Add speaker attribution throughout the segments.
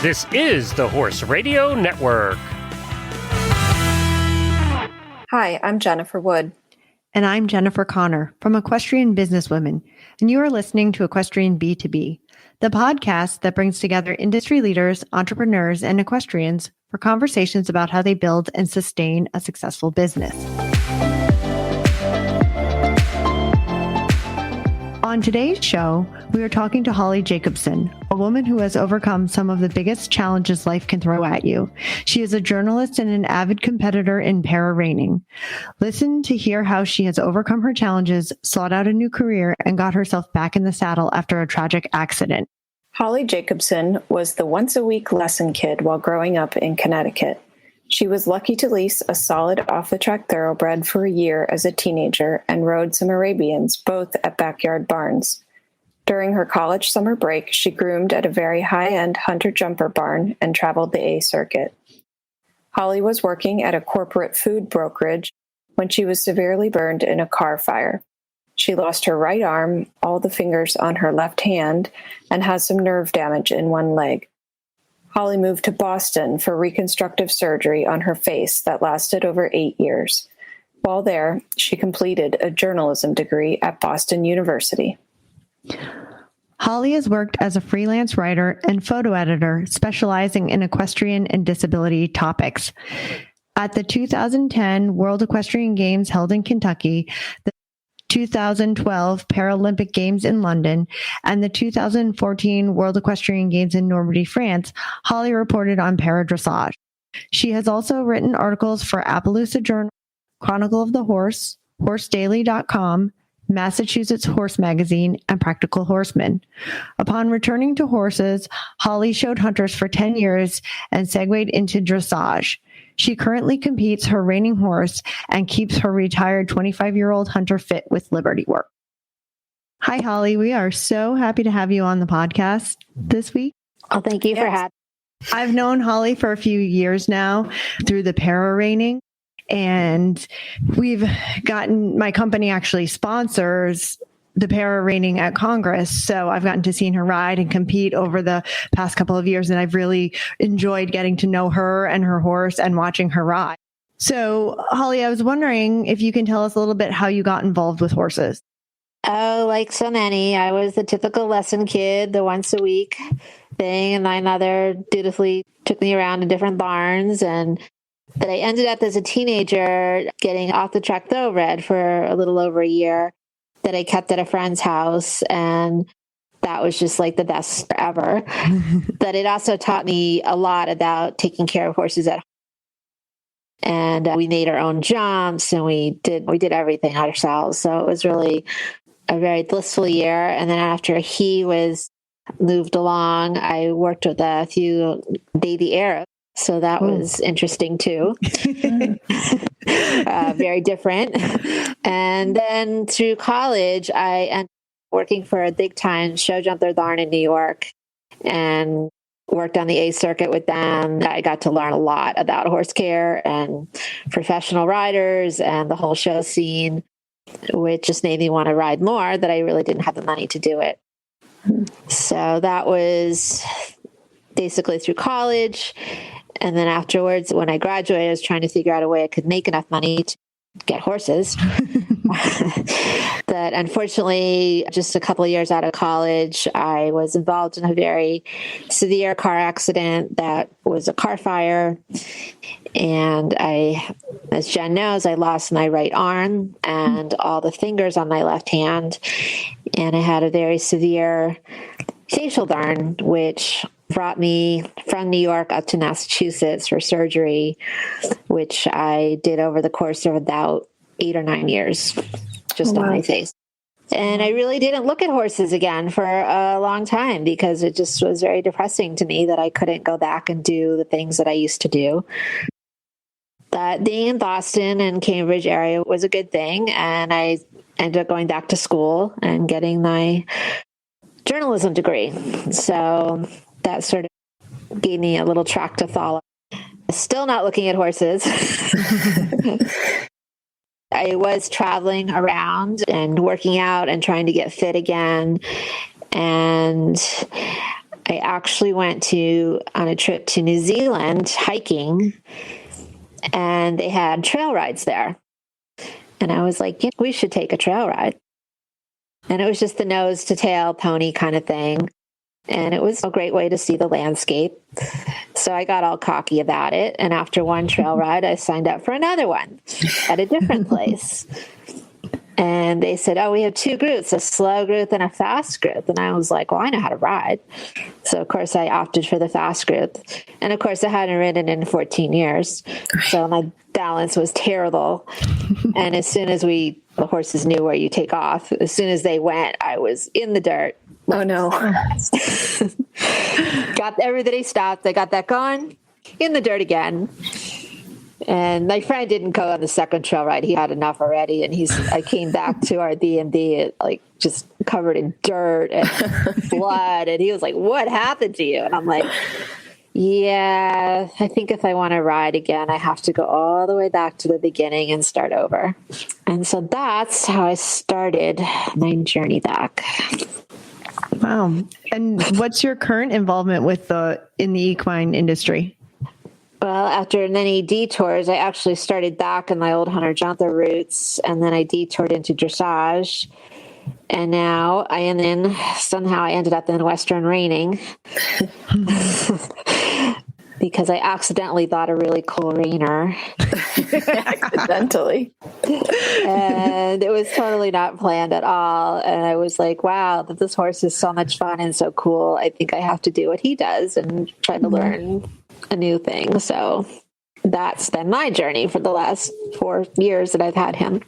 Speaker 1: This is the Horse Radio Network.
Speaker 2: Hi, I'm Jennifer Wood.
Speaker 3: And I'm Jennifer Connor from Equestrian Businesswomen, and you are listening to Equestrian B2B, the podcast that brings together industry leaders, entrepreneurs, and equestrians for conversations about how they build and sustain a successful business. On today's show, we are talking to Holly Jacobson, a woman who has overcome some of the biggest challenges life can throw at you. She is a journalist and an avid competitor in para reining. Listen to hear how she has overcome her challenges, sought out a new career, and got herself back in the saddle after a tragic accident.
Speaker 2: Holly Jacobson was the once-a-week lesson kid while growing up in Connecticut. She was lucky to lease a solid off-the-track thoroughbred for a year as a teenager and rode some Arabians, both at backyard barns. During her college summer break, she groomed at a very high-end hunter-jumper barn and traveled the A circuit. Holly was working at a corporate food brokerage when she was severely burned in a car fire. She lost her right arm, all the fingers on her left hand, and has some nerve damage in one leg. Holly moved to Boston for reconstructive surgery on her face that lasted over 8 years. While there, she completed a journalism degree at Boston University.
Speaker 3: Holly has worked as a freelance writer and photo editor, specializing in equestrian and disability topics. At the 2010 World Equestrian Games held in Kentucky, the 2012 Paralympic Games in London, and the 2014 World Equestrian Games in Normandy, France, Holly reported on para dressage. She has also written articles for Appaloosa Journal, Chronicle of the Horse, HorseDaily.com, Massachusetts Horse Magazine, and Practical Horseman. Upon returning to horses, Holly showed hunters for 10 years and segued into dressage. She currently competes her reining horse and keeps her retired 25-year-old hunter fit with Liberty work. Hi, Holly. We are so happy to have you on the podcast this week.
Speaker 4: Oh, thank you for having me.
Speaker 3: I've known Holly for a few years now through the para reining, and we've gotten, my company actually sponsors the para reining at Congress. So I've gotten to see her ride and compete over the past couple of years. And I've really enjoyed getting to know her and her horse and watching her ride. So Holly, I was wondering if you can tell us a little bit how you got involved with horses.
Speaker 4: Oh, like so many. I was the typical lesson kid, the once a week thing. And my mother dutifully took me around to different barns. But I ended up as a teenager getting off the track thoroughbred for a little over a year that I kept at a friend's house. And that was just like the best ever. But it also taught me a lot about taking care of horses at home. And we made our own jumps and we did everything ourselves. So it was really a very blissful year. And then after he was moved along, I worked with a few baby Arabs. So that was interesting too. Very different. And then through college, I ended up working for a big time show jumper barn in New York and worked on the A circuit with them. I got to learn a lot about horse care and professional riders and the whole show scene, which just made me want to ride more, that I really didn't have the money to do it. So that was basically through college. And then afterwards, when I graduated, I was trying to figure out a way I could make enough money to get horses. But unfortunately, just a couple of years out of college, I was involved in a very severe car accident that was a car fire. And as Jen knows, I lost my right arm and all the fingers on my left hand. And I had a very severe facial burn, which brought me from New York up to Massachusetts for surgery, which I did over the course of about 8 or 9 years, just on my face. And I really didn't look at horses again for a long time because it just was very depressing to me that I couldn't go back and do the things that I used to do. But being in Boston and Cambridge area was a good thing. And I ended up going back to school and getting my journalism degree. So that sort of gave me a little track to follow. Still not looking at horses. I was traveling around and working out and trying to get fit again. And I actually went on a trip to New Zealand hiking, and they had trail rides there. And I was like, yeah, we should take a trail ride. And it was just the nose to tail pony kind of thing. And it was a great way to see the landscape. So I got all cocky about it. And after one trail ride, I signed up for another one at a different place. And they said, oh, we have two groups, a slow group and a fast group. And I was like, well, I know how to ride. So, of course, I opted for the fast group. And, of course, I hadn't ridden in 14 years. So my balance was terrible. And as soon as the horses knew where you take off, as soon as they went, I was in the dirt.
Speaker 2: Oh, no.
Speaker 4: Everybody stopped. I got that going, in the dirt again. And my friend didn't go on the second trail ride. He had enough already. And I came back to our B&B like just covered in dirt and blood. And he was like, what happened to you? And I'm like, yeah, I think if I want to ride again, I have to go all the way back to the beginning and start over. And so that's how I started my journey back.
Speaker 3: Wow. And what's your current involvement in the equine industry?
Speaker 4: Well, after many detours, I actually started back in my old hunter-jumper roots, and then I detoured into dressage. And now somehow I ended up in Western reining because I accidentally bought a really cool reiner.
Speaker 2: Accidentally.
Speaker 4: And it was totally not planned at all. And I was like, wow, this horse is so much fun and so cool. I think I have to do what he does and try to learn a new thing. So that's been my journey for the last 4 years that I've had him.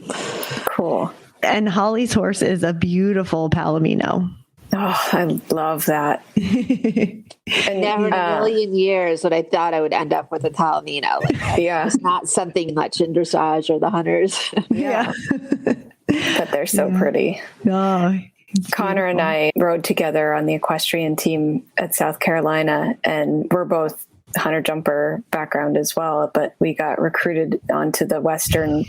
Speaker 2: Cool.
Speaker 3: And Holly's horse is a beautiful Palomino.
Speaker 2: Oh, I love that.
Speaker 4: And never in a million years would I thought I would end up with a Palomino.
Speaker 2: Yeah.
Speaker 4: It's not something much in dressage or the hunters.
Speaker 2: Yeah. But they're so pretty.
Speaker 3: Oh,
Speaker 2: Connor and I rode together on the equestrian team at South Carolina, and we're both hunter-jumper background as well, but we got recruited onto the Western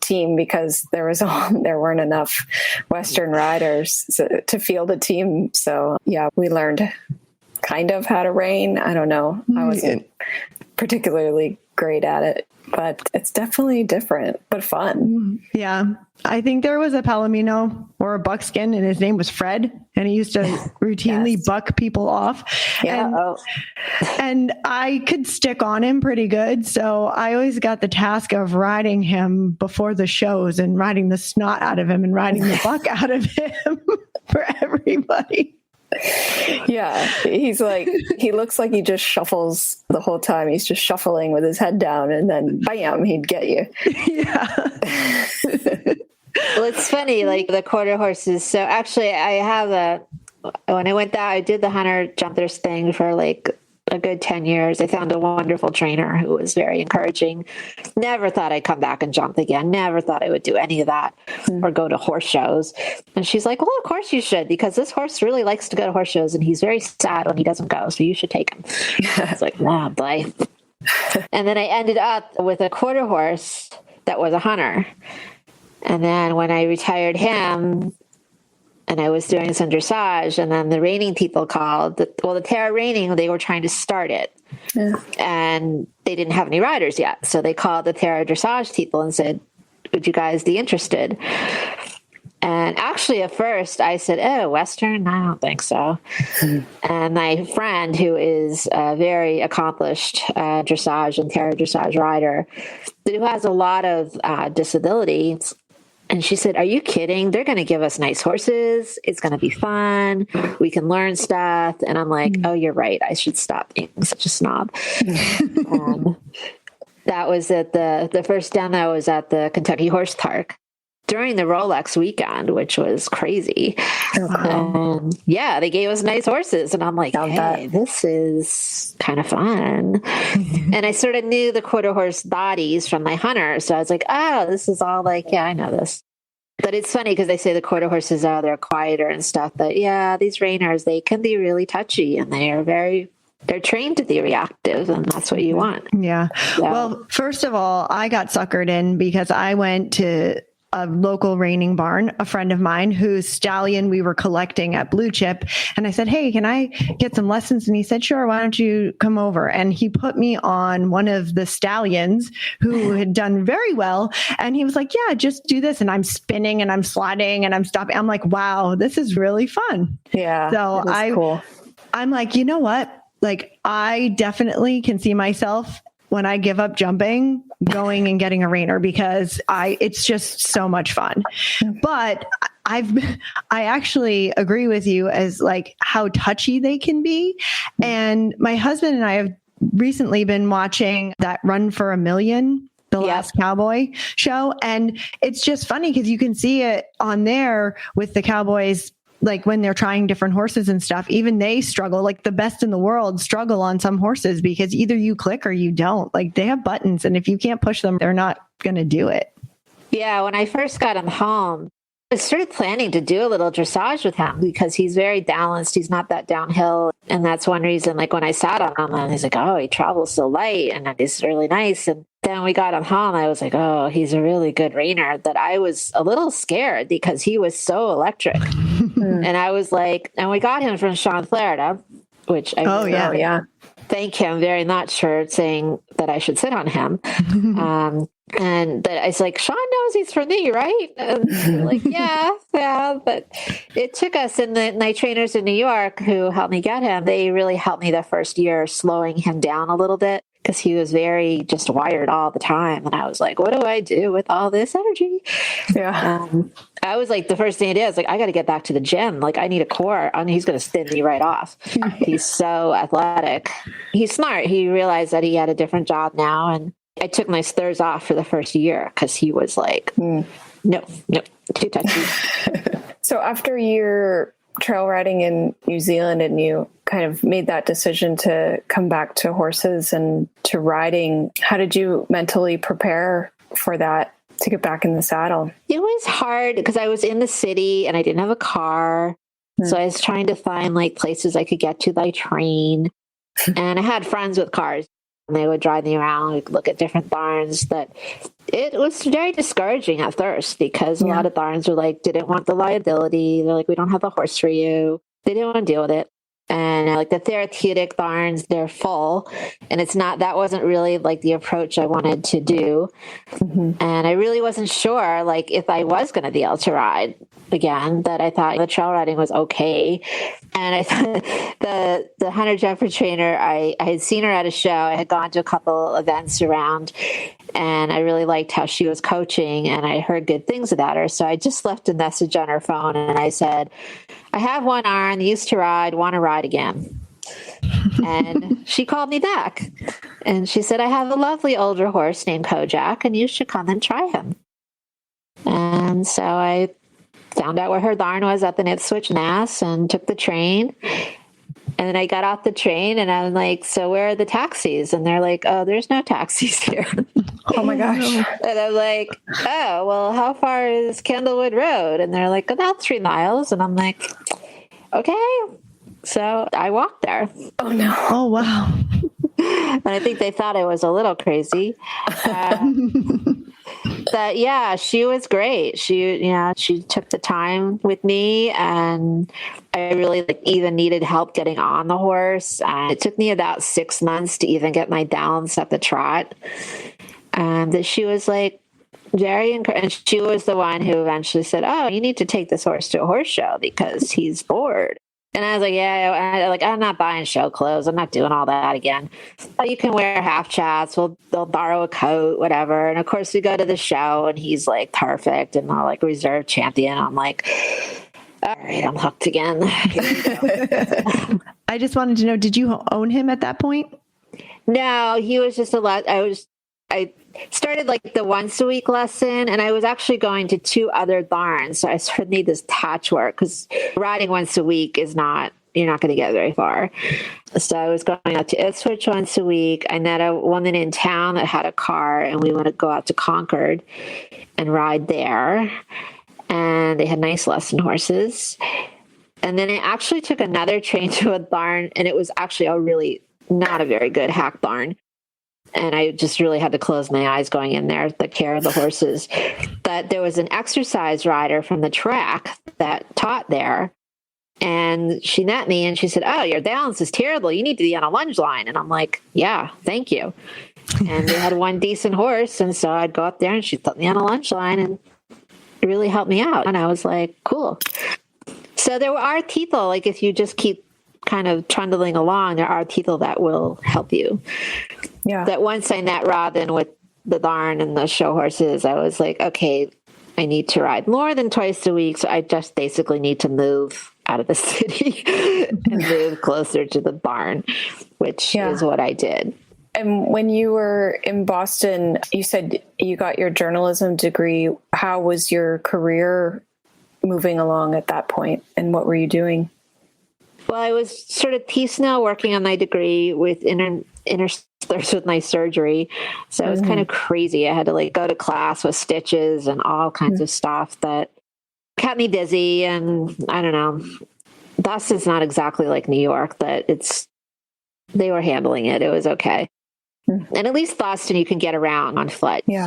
Speaker 2: team because there weren't enough Western riders to field a team. So yeah, we learned kind of how to rein. I don't know. I wasn't particularly great at it, but it's definitely different, but fun.
Speaker 3: Yeah. I think there was a Palomino or a buckskin, and his name was Fred, and he used to routinely buck people off.
Speaker 2: Yeah.
Speaker 3: And I could stick on him pretty good. So I always got the task of riding him before the shows and riding the snot out of him and riding the buck out of him for everybody.
Speaker 2: Yeah, he looks like he just shuffles the whole time. He's just shuffling with his head down, and then bam, he'd get you.
Speaker 3: Yeah.
Speaker 4: Well, it's funny, like the quarter horses. So actually when I went I did the hunter jumpers thing for like a good 10 years. I found a wonderful trainer who was very encouraging. Never thought I'd come back and jump again. Never thought I would do any of that or go to horse shows. And she's like, well, of course you should, because this horse really likes to go to horse shows and he's very sad when he doesn't go. So you should take him. I was like, nah, boy. And then I ended up with a quarter horse that was a hunter. And then when I retired him, and I was doing some dressage, and then the reining people called. The Para Reining, they were trying to start it. Yeah. And they didn't have any riders yet. So they called the Para dressage people and said, would you guys be interested? And actually, at first, I said, oh, Western? I don't think so. And my friend, who is a very accomplished dressage and Para dressage rider, who has a lot of disabilities, and she said, are you kidding? They're going to give us nice horses. It's going to be fun. We can learn stuff. And I'm like, oh, you're right. I should stop being such a snob. That was at the first demo was at the Kentucky Horse Park during the Rolex weekend, which was crazy. Yeah, they gave us nice horses. And I'm like, hey, this is kind of fun. And I sort of knew the quarter horse bodies from my hunter. So I was like, oh, this is all like, yeah, I know this. But it's funny because they say the quarter horses they're quieter and stuff. But yeah, these reiners, they can be really touchy and they're trained to be reactive, and that's what you want.
Speaker 3: Yeah. So. Well, first of all, I got suckered in because I went to a local reining barn, a friend of mine whose stallion we were collecting at Blue Chip. And I said, hey, can I get some lessons? And he said, sure, why don't you come over? And he put me on one of the stallions who had done very well. And he was like, yeah, just do this. And I'm spinning and I'm sliding and I'm stopping. I'm like, wow, this is really fun.
Speaker 2: Yeah.
Speaker 3: So
Speaker 2: cool.
Speaker 3: I'm like, you know what? Like, I definitely can see myself when I give up jumping, going and getting a reiner, because it's just so much fun. But I actually agree with you as like how touchy they can be. And my husband and I have recently been watching that Run for a Million, the last cowboy show. And it's just funny because you can see it on there with the cowboys. Like when they're trying different horses and stuff, even they struggle, like the best in the world struggle on some horses because either you click or you don't. Like they have buttons, and if you can't push them, they're not going to do it.
Speaker 4: Yeah. When I first got him home, I started planning to do a little dressage with him because he's very balanced. He's not that downhill. And that's one reason, like when I sat on him, and he's like, oh, he travels so light and it's really nice. And then we got him home. I was like, oh, he's a really good reiner. That I was a little scared because he was so electric. And I was like, and we got him from Sean Florida, which I thank him very much for saying that I should sit on him. And that I was like, Sean knows he's for me, right? And like, yeah. But it took us, and my trainers in New York who helped me get him, they really helped me the first year slowing him down a little bit because he was very just wired all the time. And I was like, what do I do with all this energy?
Speaker 2: Yeah.
Speaker 4: I was like, the first thing I did, I was like, I got to get back to the gym. Like I need a core, and he's going to spin me right off. He's so athletic. He's smart. He realized that he had a different job now. And I took my slurs off for the first year because he was like, no, too touchy.
Speaker 2: So after your trail riding in New Zealand and you kind of made that decision to come back to horses and to riding, how did you mentally prepare for that to get back in the saddle?
Speaker 4: It was hard because I was in the city and I didn't have a car. So I was trying to find like places I could get to by train. And I had friends with cars. And they would drive me around, we'd look at different barns. That it was very discouraging at first because a lot of barns were like, didn't want the liability. They're like, we don't have a horse for you. They didn't want to deal with it. And like the therapeutic barns, they're full. And that wasn't really like the approach I wanted to do. And I really wasn't sure like if I was going to be able to ride again, that I thought the trail riding was okay. And I thought the Hunter Jumper trainer, I had seen her at a show. I had gone to a couple events around, and I really liked how she was coaching, and I heard good things about her. So I just left a message on her phone, and I said, I have one iron, used to ride, want to ride again. And she called me back, and she said, I have a lovely older horse named Kojak, and you should come and try him. And so I found out where her barn was up in Ipswich, Mass, and took the train. And then I got off the train, and I'm like, so where are the taxis? And they're like, oh, there's no taxis here.
Speaker 2: Oh my gosh.
Speaker 4: And I'm like, oh, well, how far is Candlewood Road? And they're like, about 3 miles. And I'm like, okay. So I walked there.
Speaker 2: Oh no.
Speaker 3: Oh, wow.
Speaker 4: And I think they thought I was a little crazy. But yeah, she was great. She took the time with me, and I really even needed help getting on the horse. And it took me about 6 months to even get my balance at the trot. And that she was like very encouraging. And she was the one who eventually said, oh, you need to take this horse to a horse show because he's bored. And I was like, I'm not buying show clothes. I'm not doing all that again. You can wear half chats. They'll borrow a coat, whatever. And of course we go to the show and he's like perfect and all like reserve champion. I'm like, all right, I'm hooked again.
Speaker 3: I just wanted to know, did you own him at that point?
Speaker 4: No, he was just I started like the once a week lesson, and I was actually going to 2 other barns. So I sort of need this patchwork because riding once a week you're not going to get very far. So I was going out to Ipswich once a week. I met a woman in town that had a car, and we want to go out to Concord and ride there. And they had nice lesson horses. And then I actually took another train to a barn, and it was actually not a very good hack barn. and I just really had to close my eyes going in there, the care of the horses, that there was an exercise rider from the track that taught there. And she met me and she said, "Oh, your balance is terrible. You need to be on a lunge line." And I'm like, "Yeah, thank you." And we had one decent horse. And so I'd go up there and she'd put me on a lunge line and it really helped me out. And I was like, cool. So there are people, like if you just keep kind of trundling along, there are people that will help you.
Speaker 2: Yeah.
Speaker 4: That once I met Robin with the barn and the show horses, I was like, okay, I need to ride more than twice a week. So I just basically need to move out of the city and move closer to the barn, which is what I did.
Speaker 2: And when you were in Boston, you said you got your journalism degree. How was your career moving along at that point? And what were you doing?
Speaker 4: Well, I was sort of piecemeal working on my degree with interspersed with my surgery. So it was kind of crazy. I had to like go to class with stitches and all kinds of stuff that kept me busy. And I don't know, Boston's not exactly like New York, but they were handling it. It was okay. And at least Boston, you can get around on foot.
Speaker 2: Yeah.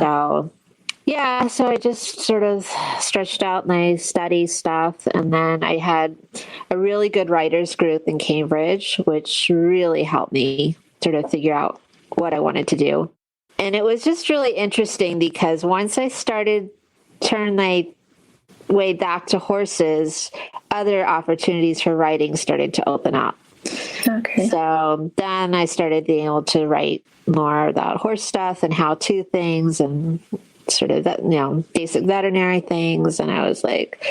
Speaker 4: So I just sort of stretched out my study stuff. And then I had a really good writers group in Cambridge, which really helped me sort of figure out what I wanted to do. And it was just really interesting because once I started turning my way back to horses, other opportunities for writing started to open up.
Speaker 2: Okay.
Speaker 4: So then I started being able to write more about horse stuff and how-to things and sort of that, basic veterinary things. And I was like,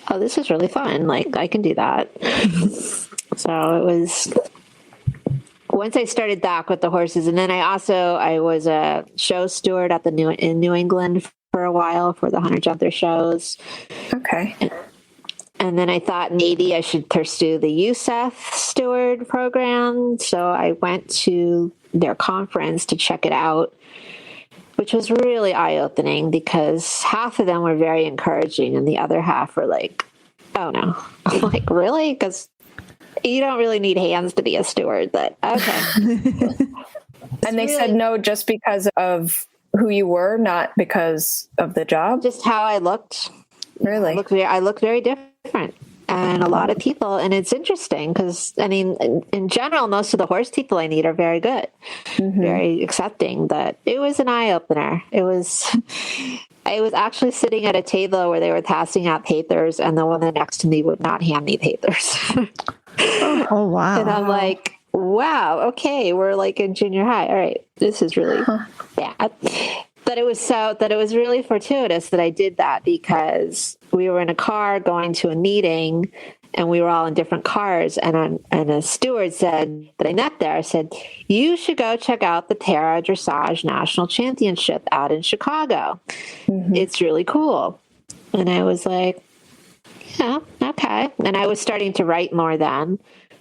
Speaker 4: oh, this is really fun. Like I can do that. So it was once I started back with the horses. And then I was a show steward at in New England for a while for the Hunter Jumper shows.
Speaker 2: Okay.
Speaker 4: And then I thought maybe I should pursue the USEF steward program. So I went to their conference to check it out, which was really eye-opening because half of them were very encouraging and the other half were like, oh no. I'm like, really? Because you don't really need hands to be a steward, but okay.
Speaker 2: And they said no just because of who you were, not because of the job?
Speaker 4: Just how I looked.
Speaker 2: Really?
Speaker 4: I looked very different. And a lot of people, and it's interesting because, I mean, in general, most of the horse people I meet are very good, very accepting, but it was an eye-opener. I was actually sitting at a table where they were passing out papers, and the woman next to me would not hand me papers.
Speaker 3: Oh, wow.
Speaker 4: And I'm like, wow, okay, we're like in junior high. All right, this is really bad. But it was really fortuitous that I did that because we were in a car going to a meeting and we were all in different cars. And a steward said that I met there, said, you should go check out the Para Dressage National Championship out in Chicago. It's really cool. And I was like, yeah, okay. And I was starting to write more then.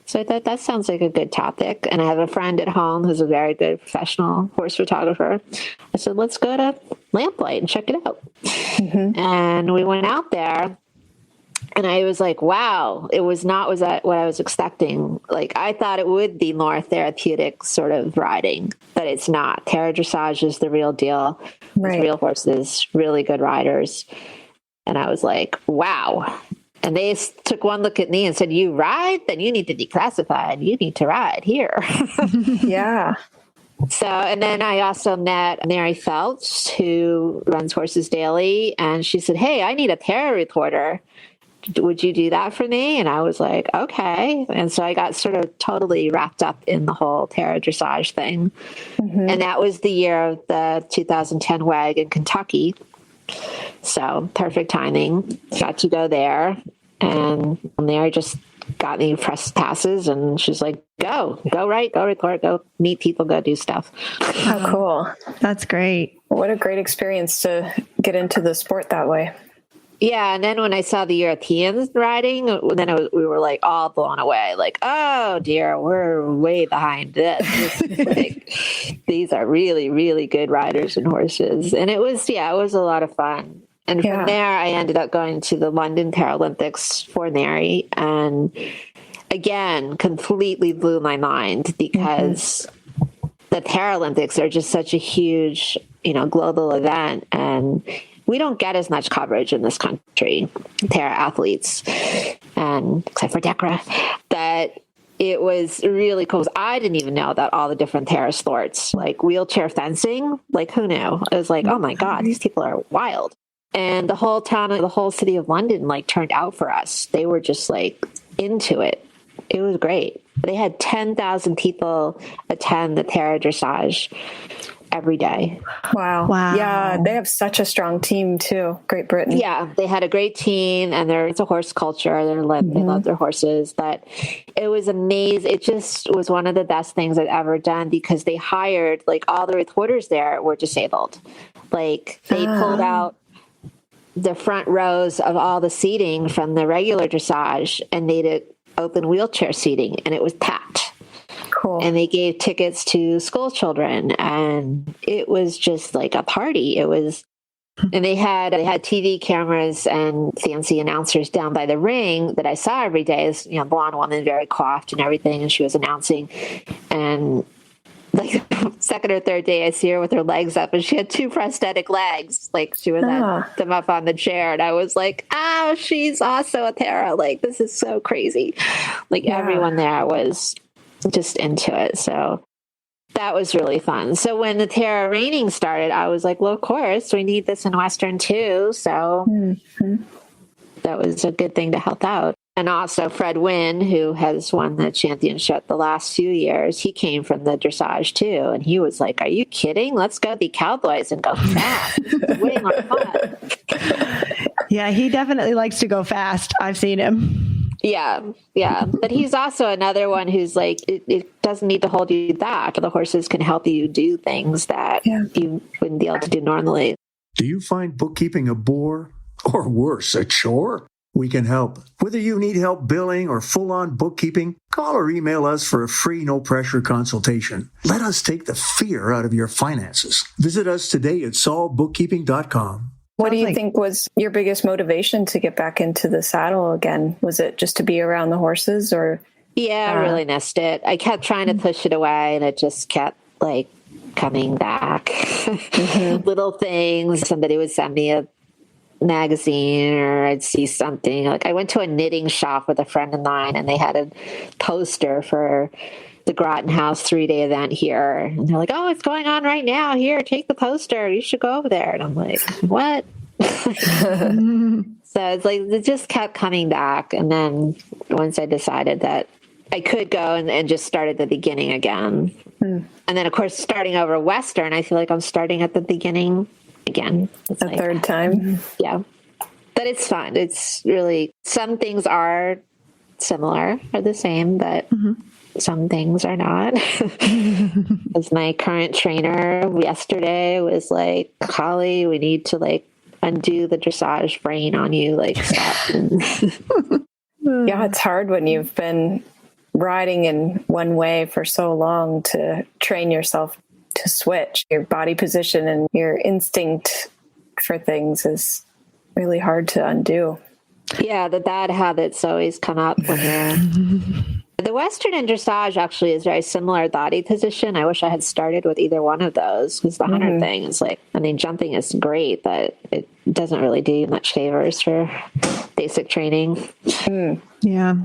Speaker 4: So I thought that sounds like a good topic. And I have a friend at home who's a very good professional horse photographer. I said, let's go to Lamplight and check it out. And we went out there and I was like, wow, it was not what I was expecting. Like I thought it would be more therapeutic sort of riding, but it's not. Para Dressage is the real deal. Right. It's real horses, really good riders. And I was like, wow. And they took one look at me and said, you ride? Then you need to be classified. You need to ride here.
Speaker 2: Yeah.
Speaker 4: So, and then I also met Mary Phelps, who runs Horses Daily. And she said, hey, I need a para reporter. Would you do that for me? And I was like, okay. And so I got sort of totally wrapped up in the whole para dressage thing. And that was the year of the 2010 WAG in Kentucky. So perfect timing. Got to go there. And Mary just got me press passes and she's like, go write, go report, go meet people, go do stuff.
Speaker 2: How cool.
Speaker 3: That's great.
Speaker 2: What a great experience to get into the sport that way.
Speaker 4: Yeah. And then when I saw the Europeans riding, then we were like all blown away. Like, oh dear, we're way behind this. These are really, really good riders and horses. And it was a lot of fun. And from there, I ended up going to the London Paralympics for Mary. And again, completely blew my mind because the Paralympics are just such a huge, global event, and we don't get as much coverage in this country, para athletes, and except for DECRA, that it was really cool. I didn't even know that all the different para sports, like wheelchair fencing, like who knew? It was like, oh my God, these people are wild. And the whole town, the whole city of London, like turned out for us. They were just like into it. It was great. They had 10,000 people attend the para dressage every day.
Speaker 2: Wow. Yeah, they have such a strong team too. Great Britain.
Speaker 4: Yeah, they had a great team, and it's a horse culture. They love their horses, but it was amazing. It just was one of the best things I've ever done, because they hired, like, all the reporters there were disabled. Like, they pulled out the front rows of all the seating from the regular dressage and made it open wheelchair seating, and it was packed.
Speaker 2: Cool.
Speaker 4: And they gave tickets to school children, and it was just like a party. It was, and they had TV cameras and fancy announcers down by the ring that I saw every day. This, blonde woman, very coiffed and everything, and she was announcing. And like second or third day, I see her with her legs up, and she had 2 prosthetic legs. Like, she was them up on the chair, and I was like, "Oh, she's also a para." Like, this is so crazy. Like, everyone there was just into it. So that was really fun. So when the Para Reining started, I was like, well, of course, we need this in Western too. So that was a good thing to help out. And also Fred Wynn, who has won the championship the last few years, he came from the dressage too. And he was like, are you kidding? Let's go be cowboys and go fast. It's way more fun.
Speaker 3: Yeah, he definitely likes to go fast. I've seen him.
Speaker 4: Yeah. But he's also another one who's like, it doesn't need to hold you back. The horses can help you do things that you wouldn't be able to do normally.
Speaker 5: Do you find bookkeeping a bore, or worse, a chore? We can help. Whether you need help billing or full-on bookkeeping, call or email us for a free, no-pressure consultation. Let us take the fear out of your finances. Visit us today at solvebookkeeping.com.
Speaker 2: What do you think was your biggest motivation to get back into the saddle again? Was it just to be around the horses, or?
Speaker 4: Yeah, I really missed it. I kept trying to push it away, and it just kept like coming back. Little things. Somebody would send me a magazine, or I'd see something. Like, I went to a knitting shop with a friend of mine, and they had a poster for the Groton House 3-day event here. And they're like, oh, it's going on right now. Here, take the poster. You should go over there. And I'm like, what? So it's like, it just kept coming back. And then once I decided that I could go and just start at the beginning again. And then, of course, starting over Western, I feel like I'm starting at the beginning again. It's
Speaker 2: a third time.
Speaker 4: Yeah. But it's fun. It's really, some things are similar or the same, but some things are not. As my current trainer yesterday was like, Holly, we need to like undo the dressage brain on you. Like, stop.
Speaker 2: Yeah, it's hard when you've been riding in one way for so long to train yourself to switch. Your body position and your instinct for things is really hard to undo.
Speaker 4: Yeah, the bad habits always come up when you're... The Western and dressage actually is very similar body position. I wish I had started with either one of those, because the hunter thing is like, I mean, jumping is great, but it doesn't really do you much favors for basic training.
Speaker 3: Yeah.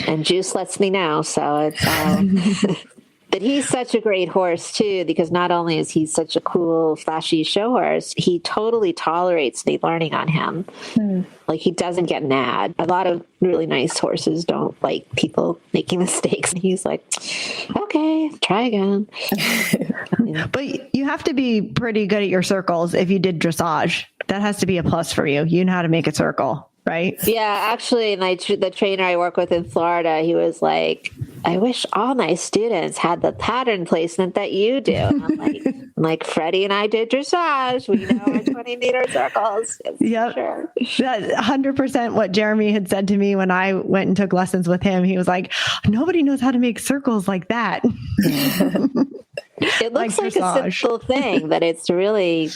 Speaker 4: And Juice lets me know, so it's... But he's such a great horse, too, because not only is he such a cool, flashy show horse, he totally tolerates me learning on him. Like, he doesn't get mad. A lot of really nice horses don't like people making mistakes. And he's like, okay, try again.
Speaker 3: But you have to be pretty good at your circles if you did dressage. That has to be a plus for you. You know how to make a circle, right? Yeah,
Speaker 4: actually, the trainer I work with in Florida, he was like, I wish all my students had the pattern placement that you do. And I'm like, Freddie and I did dressage. We know our 20-meter circles.
Speaker 3: Yep.
Speaker 4: Sure.
Speaker 3: That's 100% what Jeremy had said to me when I went and took lessons with him. He was like, nobody knows how to make circles like that.
Speaker 4: It looks like a simple thing, but it's really...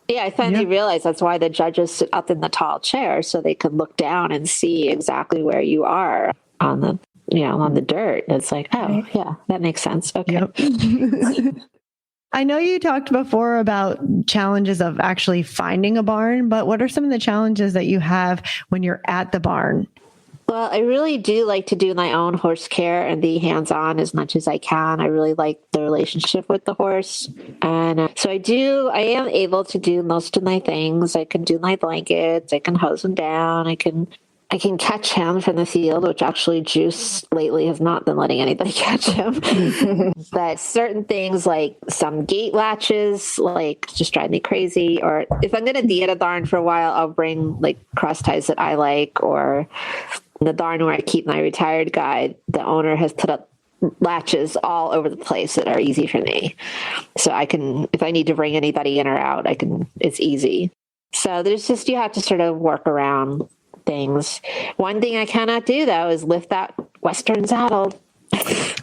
Speaker 4: Yeah, I finally realized that's why the judges sit up in the tall chair, so they can look down and see exactly where you are on the, on the dirt. It's like, oh, yeah, that makes sense. Okay. Yep.
Speaker 3: I know you talked before about challenges of actually finding a barn, but what are some of the challenges that you have when you're at the barn?
Speaker 4: Well, I really do like to do my own horse care and be hands-on as much as I can. I really like the relationship with the horse. And so I am able to do most of my things. I can do my blankets. I can hose him down. I can catch him from the field, which actually Juice lately has not been letting anybody catch him. But certain things like some gate latches, like just drive me crazy. Or if I'm going to be at a barn for a while, I'll bring like cross ties that I like, or the barn where I keep my retired guide, the owner has put up latches all over the place that are easy for me. So I can, if I need to bring anybody in or out, it's easy. So you have to sort of work around things. One thing I cannot do though is lift that Western saddle.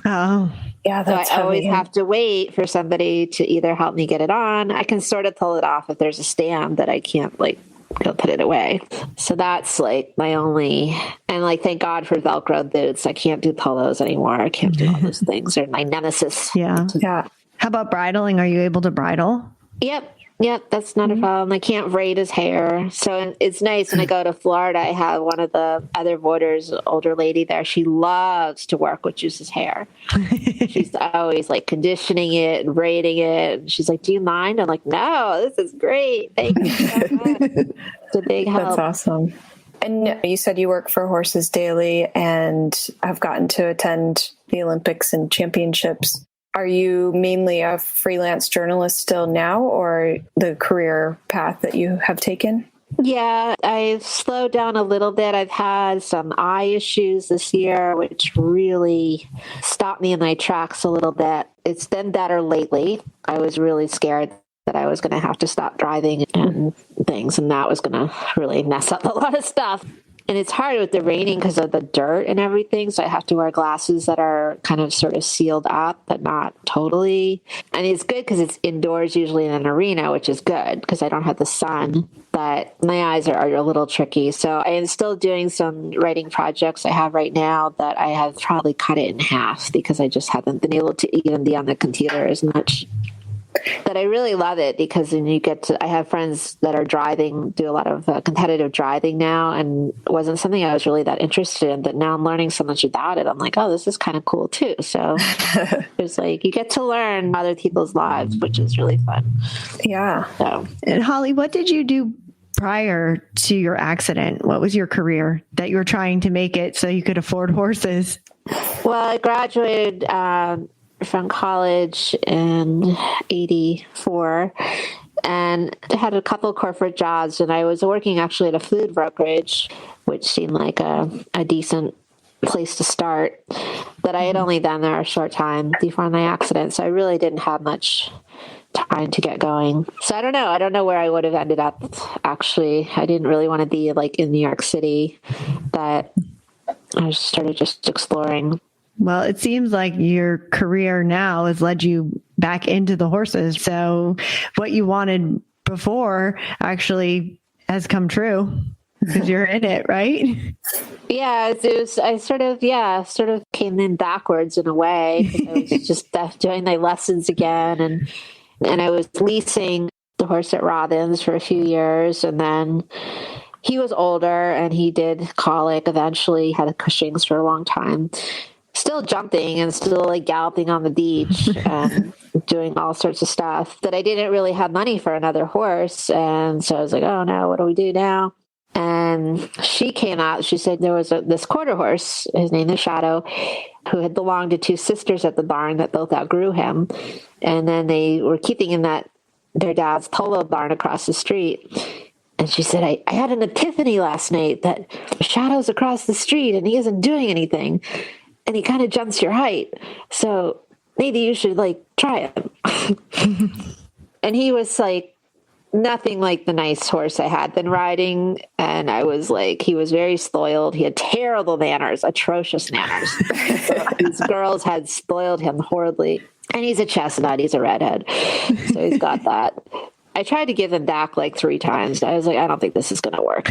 Speaker 3: Oh,
Speaker 2: yeah. That's
Speaker 4: so I always have to wait for somebody to either help me get it on. I can sort of pull it off if there's a stand that I can't go put it away. So that's like my only, and like, thank God for Velcro boots. I can't do polos anymore. I can't do all those things. They're my nemesis.
Speaker 3: Yeah.
Speaker 2: Yeah.
Speaker 3: How about bridling? Are you able to bridle?
Speaker 4: Yep, that's not a problem. I can't braid his hair. So it's nice when I go to Florida. I have one of the other boarders, older lady there. She loves to work with Juice's hair. She's always like conditioning it and braiding it. And she's like, do you mind? I'm like, no, this is great. Thank you so much. It's a big help.
Speaker 2: That's awesome. And you said you work for Horses Daily and have gotten to attend the Olympics and championships. Are you mainly a freelance journalist still now, or the career path that you have taken?
Speaker 4: Yeah, I've slowed down a little bit. I've had some eye issues this year, which really stopped me in my tracks a little bit. It's been better lately. I was really scared that I was going to have to stop driving and things, and that was going to really mess up a lot of stuff. And it's hard with the raining because of the dirt and everything. So I have to wear glasses that are kind of sort of sealed up, but not totally. And it's good because it's indoors, usually in an arena, which is good because I don't have the sun. But my eyes are a little tricky. So I am still doing some writing projects I have right now that I have probably cut it in half because I just haven't been able to even be on the computer as much. But I really love it because then I have friends that are driving, do a lot of competitive driving now, and it wasn't something I was really that interested in, but now I'm learning so much about it. I'm like, oh, this is kind of cool too. So it's like, you get to learn other people's lives, which is really fun.
Speaker 2: Yeah.
Speaker 4: So.
Speaker 3: And Holly, what did you do prior to your accident? What was your career that you were trying to make it so you could afford horses?
Speaker 4: Well, I graduated, from college in 84 and had a couple of corporate jobs, and I was working actually at a food brokerage, which seemed like a decent place to start, but I had only been there a short time before my accident, so I really didn't have much time to get going. So I don't know where I would have ended up. Actually, I didn't really want to be like in New York City, but I started just exploring.
Speaker 3: Well, it seems like your career now has led you back into the horses. So what you wanted before actually has come true because you're in it, right?
Speaker 4: Yeah, I sort of came in backwards in a way. I was just doing my lessons again. And I was leasing the horse at Robbins for a few years. And then he was older and he did colic, eventually had a Cushing's for a long time. Still jumping and still like galloping on the beach and doing all sorts of stuff, but I didn't really have money for another horse. And so I was like, oh no, what do we do now? And she came out, she said there was this quarter horse, his name is Shadow, who had belonged to two sisters at the barn that both outgrew him. And then they were keeping him at their dad's polo barn across the street. And she said, I had an epiphany last night that Shadow's across the street and he isn't doing anything. And he kind of jumps your height. So maybe you should like try him. And he was like nothing like the nice horse I had been riding. And I was like, he was very spoiled. He had terrible manners, atrocious manners. These girls had spoiled him horribly. And he's a chestnut. He's a redhead. So he's got that. I tried to give him back like 3 times. I was like, I don't think this is going to work.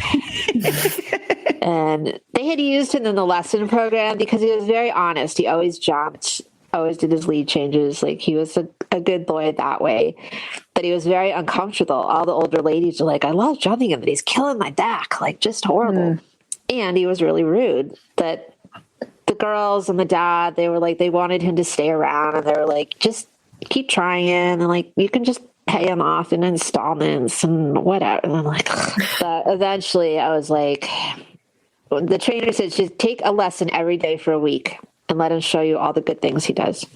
Speaker 4: And they had used him in the lesson program because he was very honest. He always jumped. always did his lead changes. Like, he was a good boy that way, but he was very uncomfortable. All the older ladies are like, I love jumping him, but he's killing my back. Like, just horrible. And he was really rude. But the girls and the dad, they were like, they wanted him to stay around, and they were like, just keep trying, and like, you can just pay him off in installments and whatever. And I'm like, but eventually I was like, the trainer said, just take a lesson every day for a week and let him show you all the good things he does.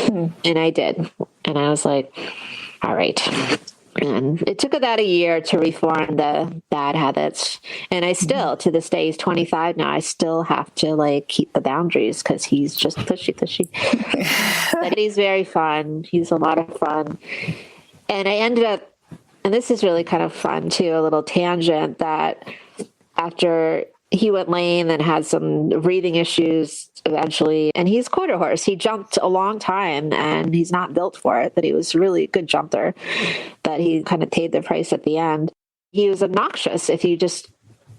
Speaker 4: And I did. And I was like, all right. And it took about a year to reform the bad habits. And I still, to this day, he's 25 now, I still have to like keep the boundaries because he's just pushy. But he's very fun. He's a lot of fun. And I ended up, and this is really kind of fun too, a little tangent, that after he went lame and had some breathing issues eventually, and he's quarter horse. He jumped a long time and he's not built for it, but he was really a good jumper, but he kind of paid the price at the end. He was obnoxious if you just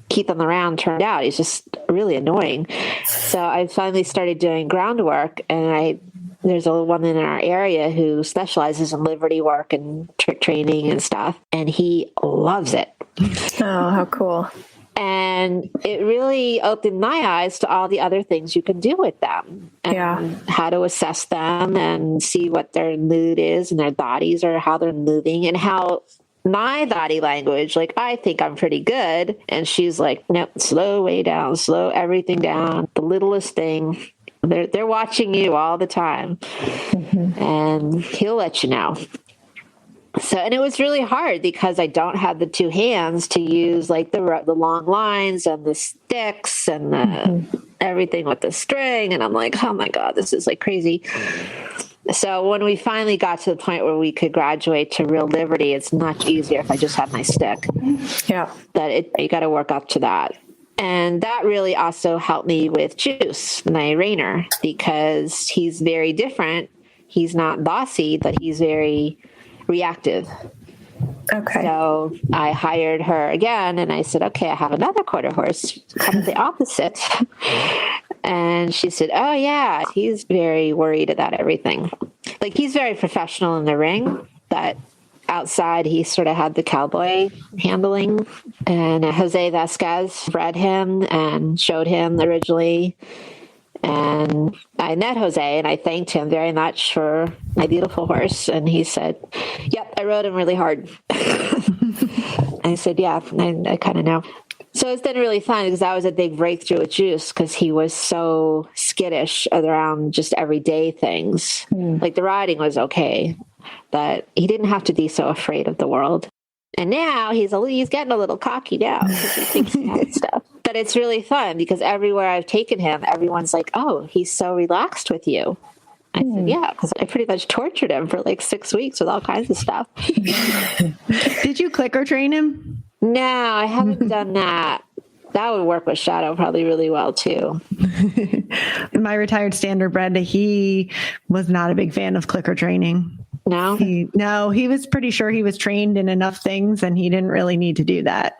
Speaker 4: keep him around, turned out. He's just really annoying. So I finally started doing groundwork, and there's a woman in our area who specializes in liberty work and trick training and stuff, and he loves it.
Speaker 2: Oh, how cool.
Speaker 4: And it really opened my eyes to all the other things you can do with them, and how to assess them and see what their mood is and their bodies, or how they're moving, and how my body language, like, I think I'm pretty good. And she's like, nope, slow way down, slow everything down. The littlest thing. They're watching you all the time, and he'll let you know. So, and it was really hard because I don't have the two hands to use, like the long lines and the sticks and everything with the string. And I'm like, oh my God, this is like crazy. So when we finally got to the point where we could graduate to real liberty, it's much easier if I just have my stick.
Speaker 2: Yeah.
Speaker 4: But you got to work up to that. And that really also helped me with Juice, my Reiner, because he's very different. He's not bossy, but he's very reactive.
Speaker 2: Okay.
Speaker 4: So I hired her again, and I said, okay, I have another quarter horse, kind of the opposite. And she said, oh yeah, he's very worried about everything. Like, he's very professional in the ring, but outside he sort of had the cowboy handling. And Jose Vasquez bred him and showed him originally. And I met Jose, and I thanked him very much for my beautiful horse. And he said, yep, I rode him really hard. I said, yeah, I kind of know. So it's been really fun because that was a big breakthrough with Juice, because he was so skittish around just everyday things. Like, the riding was okay, but he didn't have to be so afraid of the world. And now he's getting a little cocky now because he thinks he has stuff. But it's really fun because everywhere I've taken him, everyone's like, oh, he's so relaxed with you. I said, yeah, because I pretty much tortured him for like 6 weeks with all kinds of stuff.
Speaker 3: Did you clicker train him?
Speaker 4: No, I haven't done that. That would work with Shadow probably really well too.
Speaker 3: My retired standardbred, he was not a big fan of clicker training.
Speaker 4: No?
Speaker 3: He was pretty sure he was trained in enough things and he didn't really need to do that.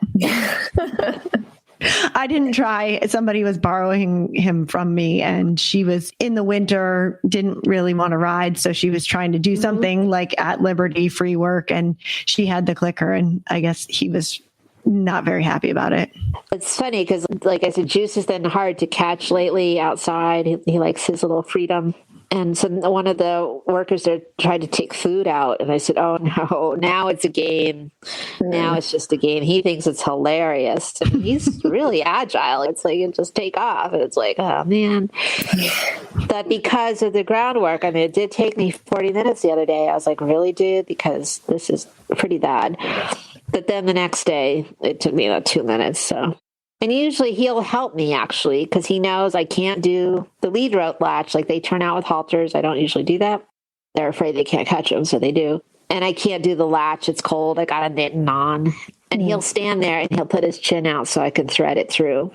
Speaker 3: I didn't try. Somebody was borrowing him from me, and she was in the winter, didn't really want to ride. So she was trying to do something like at Liberty, free work, and she had the clicker, and I guess he was not very happy about it.
Speaker 4: It's funny because, like I said, Juice has been hard to catch lately outside. He likes his little freedom. And so one of the workers there tried to take food out. And I said, oh, no, now it's a game. Now it's just a game. He thinks it's hilarious. And he's really agile. It's like, you just take off. And it's like, oh, man. But because of the groundwork, I mean, it did take me 40 minutes the other day. I was like, really, dude? Because this is pretty bad. But then the next day, it took me about 2 minutes. So. And usually he'll help me, actually, because he knows I can't do the lead rope latch. Like, they turn out with halters. I don't usually do that. They're afraid they can't catch them, so they do. And I can't do the latch. It's cold. I got a mitten on. And he'll stand there and he'll put his chin out so I can thread it through.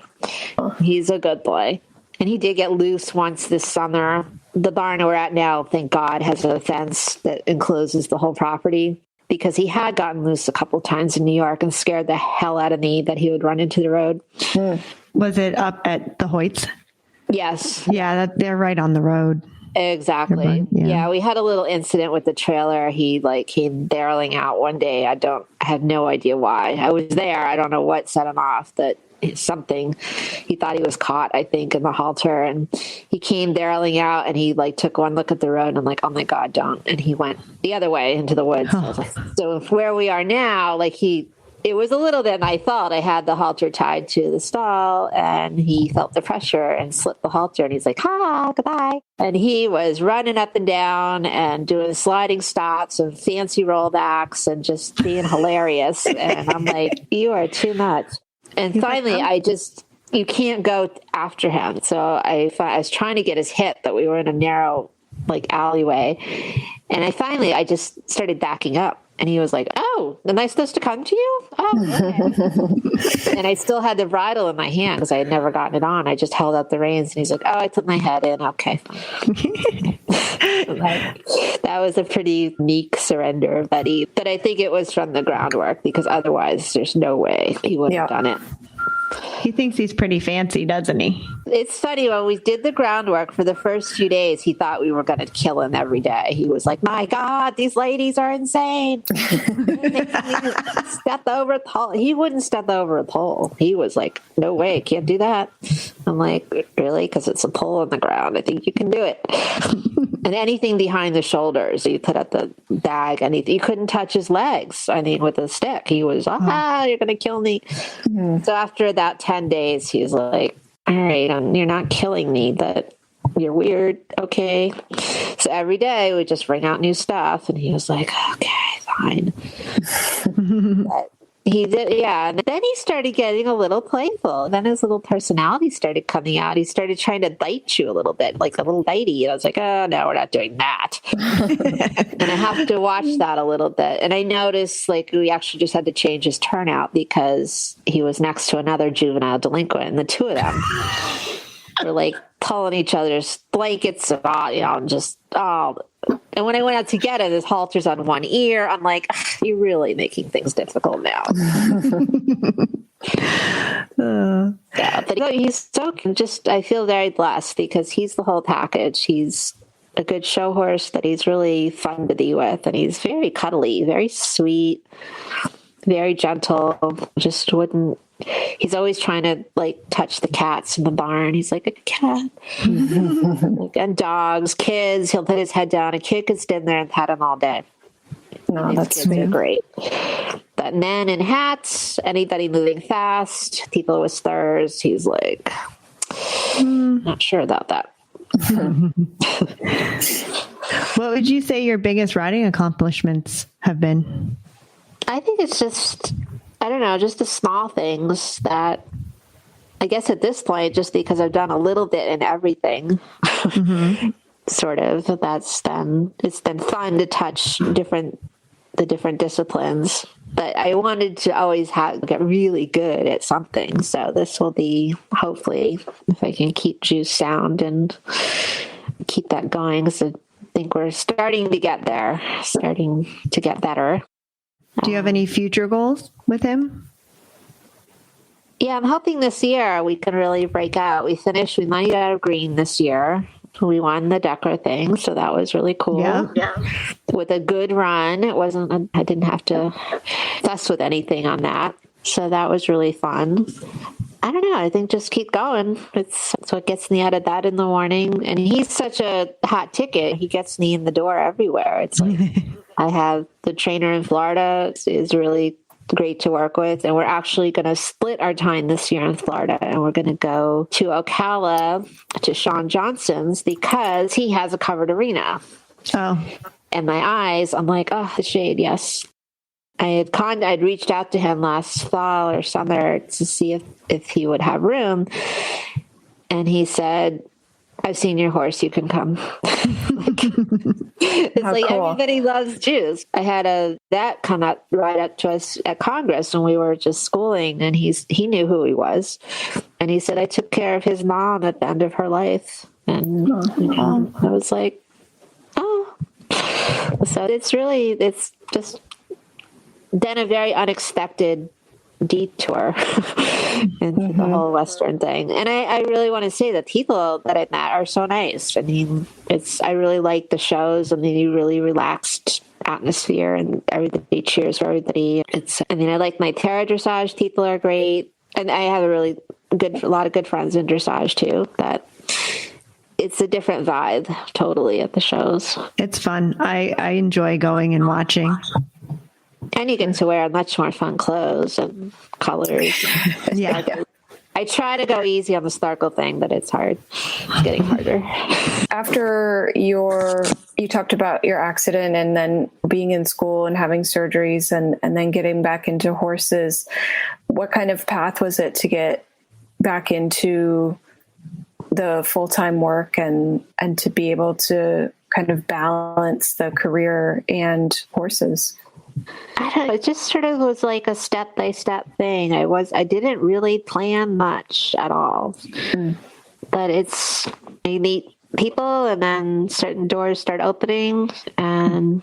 Speaker 4: He's a good boy. And he did get loose once this summer. The barn we're at now, thank God, has a fence that encloses the whole property, because he had gotten loose a couple of times in New York and scared the hell out of me that he would run into the road.
Speaker 3: Was it up at the Hoyts?
Speaker 4: Yes.
Speaker 3: Yeah, they're right on the road.
Speaker 4: Exactly. Yeah. We had a little incident with the trailer. He came barreling out one day. I had no idea why. I was there. I don't know what set him off, that something, he thought he was caught, I think, in the halter, and he came barreling out, and he took one look at the road, and I'm like, oh my God, don't. And he went the other way into the woods. So where we are now, it was a little bit my fault. I had the halter tied to the stall, and he felt the pressure and slipped the halter, and he's like, goodbye. And he was running up and down and doing sliding stops and fancy rollbacks and just being hilarious. And I'm like, you are too much. And finally, you can't go after him. So I was trying to get his hip, but we were in a narrow alleyway. And I just started backing up. And he was like, oh, am I supposed to come to you? Oh, okay. And I still had the bridle in my hand because I had never gotten it on. I just held up the reins, and he's like, oh, I put my head in. Okay, fine. That was a pretty meek surrender, but I think it was from the groundwork, because otherwise there's no way he would have done it.
Speaker 3: He thinks he's pretty fancy, doesn't he?
Speaker 4: It's funny, when we did the groundwork for the first few days, he thought we were going to kill him every day. He was like, my God, these ladies are insane. Step over a pole. He wouldn't step over a pole. He was like, no way, can't do that. I'm like, really? Because it's a pole on the ground. I think you can do it. And anything behind the shoulders, you put up the bag, anything. You couldn't touch his legs, with a stick. He was, you're going to kill me. Mm-hmm. So after that 10 days, he's like, all right, you're not killing me, but you're weird. Okay. So every day we just bring out new stuff, and he was like, okay, fine. But he did. Yeah. And then he started getting a little playful. Then his little personality started coming out. He started trying to bite you a little bit, like a little bitey. And I was like, oh, no, we're not doing that. And I have to watch that a little bit. And I noticed we actually just had to change his turnout because he was next to another juvenile delinquent, and the two of them were pulling each other's blankets and just and when I went out to get it, his halter's on one ear. I'm like, you're really making things difficult now. But he's so I feel very blessed because he's the whole package. He's a good show horse that he's really fun to be with, and he's very cuddly, very sweet, very gentle. Just wouldn't. He's always trying to touch the cats in the barn. He's like a cat. And dogs, kids. He'll put his head down. A kid could stand there and pet him all day.
Speaker 2: No, that's sweet.
Speaker 4: Great. But men in hats, anybody moving fast, people with slurs, he's like, not sure about that.
Speaker 3: What would you say your biggest riding accomplishments have been?
Speaker 4: I think it's just, I don't know, just the small things that I guess at this point, just because I've done a little bit in everything, sort of, it's been fun to touch the different disciplines. But I wanted to always get really good at something. So this will be, hopefully, if I can keep Juice sound and keep that going. So I think we're starting to get there, starting to get better.
Speaker 3: Do you have any future goals with him?
Speaker 4: Yeah, I'm hoping this year we can really break out. We moneyed out of green this year. We won the Decker thing, so that was really cool. Yeah. With a good run. I didn't have to fuss with anything on that. So that was really fun. I don't know. I think just keep going. It's what gets me out of bed in the morning. And he's such a hot ticket. He gets me in the door everywhere. It's like I have the trainer in Florida is really great to work with. And we're actually going to split our time this year in Florida. And we're going to go to Ocala to Sean Johnson's because he has a covered arena.
Speaker 3: Oh.
Speaker 4: And my eyes, I'm like, oh, the shade, yes. I'd reached out to him last fall or summer to see if he would have room. And he said, I've seen your horse, you can come. It's like cool. Everybody loves Juice. I had a vet come up right up to us at Congress when we were just schooling, and he knew who he was. And he said, I took care of his mom at the end of her life. And I was like, oh. So it's just been a very unexpected detour into the whole Western thing. And I really want to say the people that I met are so nice. I mean, I really like the shows, and they really relaxed atmosphere, and everybody cheers for everybody. I like my para dressage people are great. And I have a lot of good friends in dressage too, that it's a different vibe totally at the shows.
Speaker 3: It's fun. I enjoy going and watching.
Speaker 4: And you get to wear much more fun clothes and colors.
Speaker 3: Yeah.
Speaker 4: I try to go easy on the snorkel thing, but it's hard. It's getting harder.
Speaker 2: After you talked about your accident and then being in school and having surgeries and then getting back into horses, what kind of path was it to get back into the full-time work and to be able to kind of balance the career and horses?
Speaker 4: I don't know. It just sort of was like a step-by-step thing. I didn't really plan much at all. But you meet people, and then certain doors start opening, and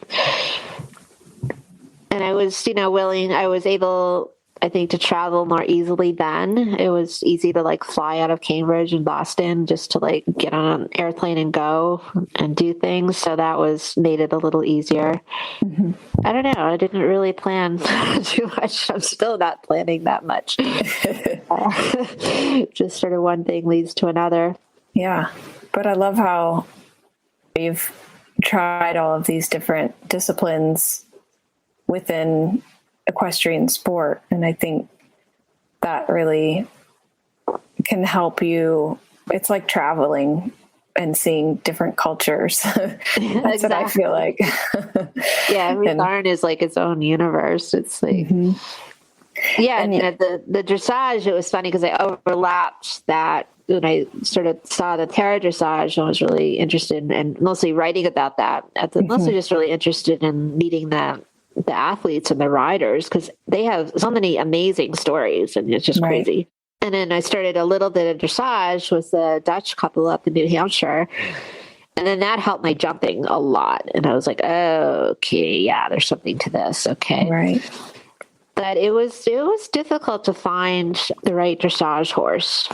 Speaker 4: I was, willing. I was able, I think, to travel more easily then. It was easy to fly out of Cambridge and Boston just to get on an airplane and go and do things. So that made it a little easier. Mm-hmm. I don't know. I didn't really plan too much. I'm still not planning that much. Just sort of one thing leads to another.
Speaker 2: Yeah. But I love how you've tried all of these different disciplines within equestrian sport. And I think that really can help you. It's like traveling and seeing different cultures. That's exactly what I feel like.
Speaker 4: Yeah, every barn is like its own universe. It's like, yeah. And the dressage, it was funny because I overlapped that when I sort of saw the Para dressage. I was really interested and mostly writing about that. Mostly just really interested in meeting the athletes and the riders, because they have so many amazing stories, and it's just crazy. And then I started a little bit of dressage with a Dutch couple up in New Hampshire. And then that helped my jumping a lot. And I was like, oh, okay, yeah, there's something to this. Okay.
Speaker 2: Right.
Speaker 4: But it was difficult to find the right dressage horse,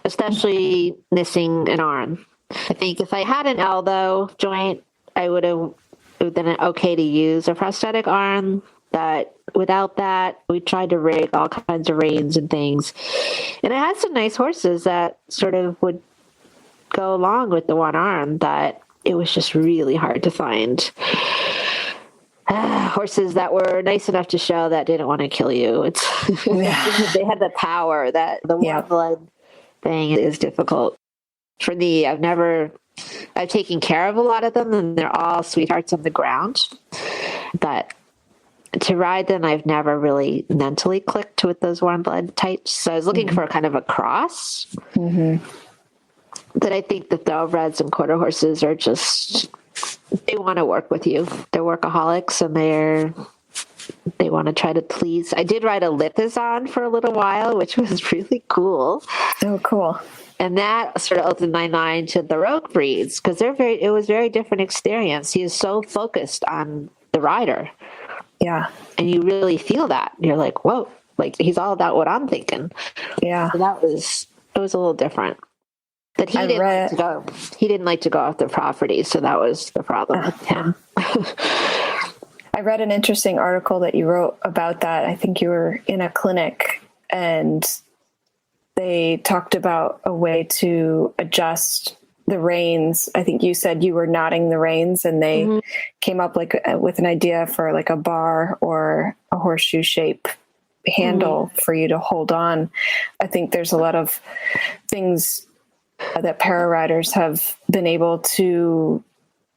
Speaker 4: especially missing an arm. I think if I had an elbow joint, it would have been okay to use a prosthetic arm. But without that, we tried to rig all kinds of reins and things. And I had some nice horses that sort of would go along with the one arm, but it was just really hard to find horses that were nice enough to show that didn't want to kill you. They had the power that the warm blood thing is difficult. For me, I've taken care of a lot of them, and they're all sweethearts on the ground. But to ride them, I've never really mentally clicked with those warm blood types. So I was looking for kind of a cross. But I think the thoroughbreds and quarter horses are just, they want to work with you. They're workaholics, and they want to try to please. I did ride a Lipizzan for a little while, which was really cool.
Speaker 2: Oh, cool.
Speaker 4: And that sort of opened my mind to the Rogue breeds, because it was a very different experience. He is so focused on the rider.
Speaker 2: Yeah.
Speaker 4: And you really feel that. You're like, whoa, he's all about what I'm thinking.
Speaker 2: Yeah.
Speaker 4: So it was a little different. But he didn't like to go off the property, so that was the problem with him.
Speaker 2: I read an interesting article that you wrote about that. I think you were in a clinic, and they talked about a way to adjust the reins. I think you said you were knotting the reins, and they came up with an idea for a bar or a horseshoe shape handle for you to hold on. I think there's a lot of things that para riders have been able to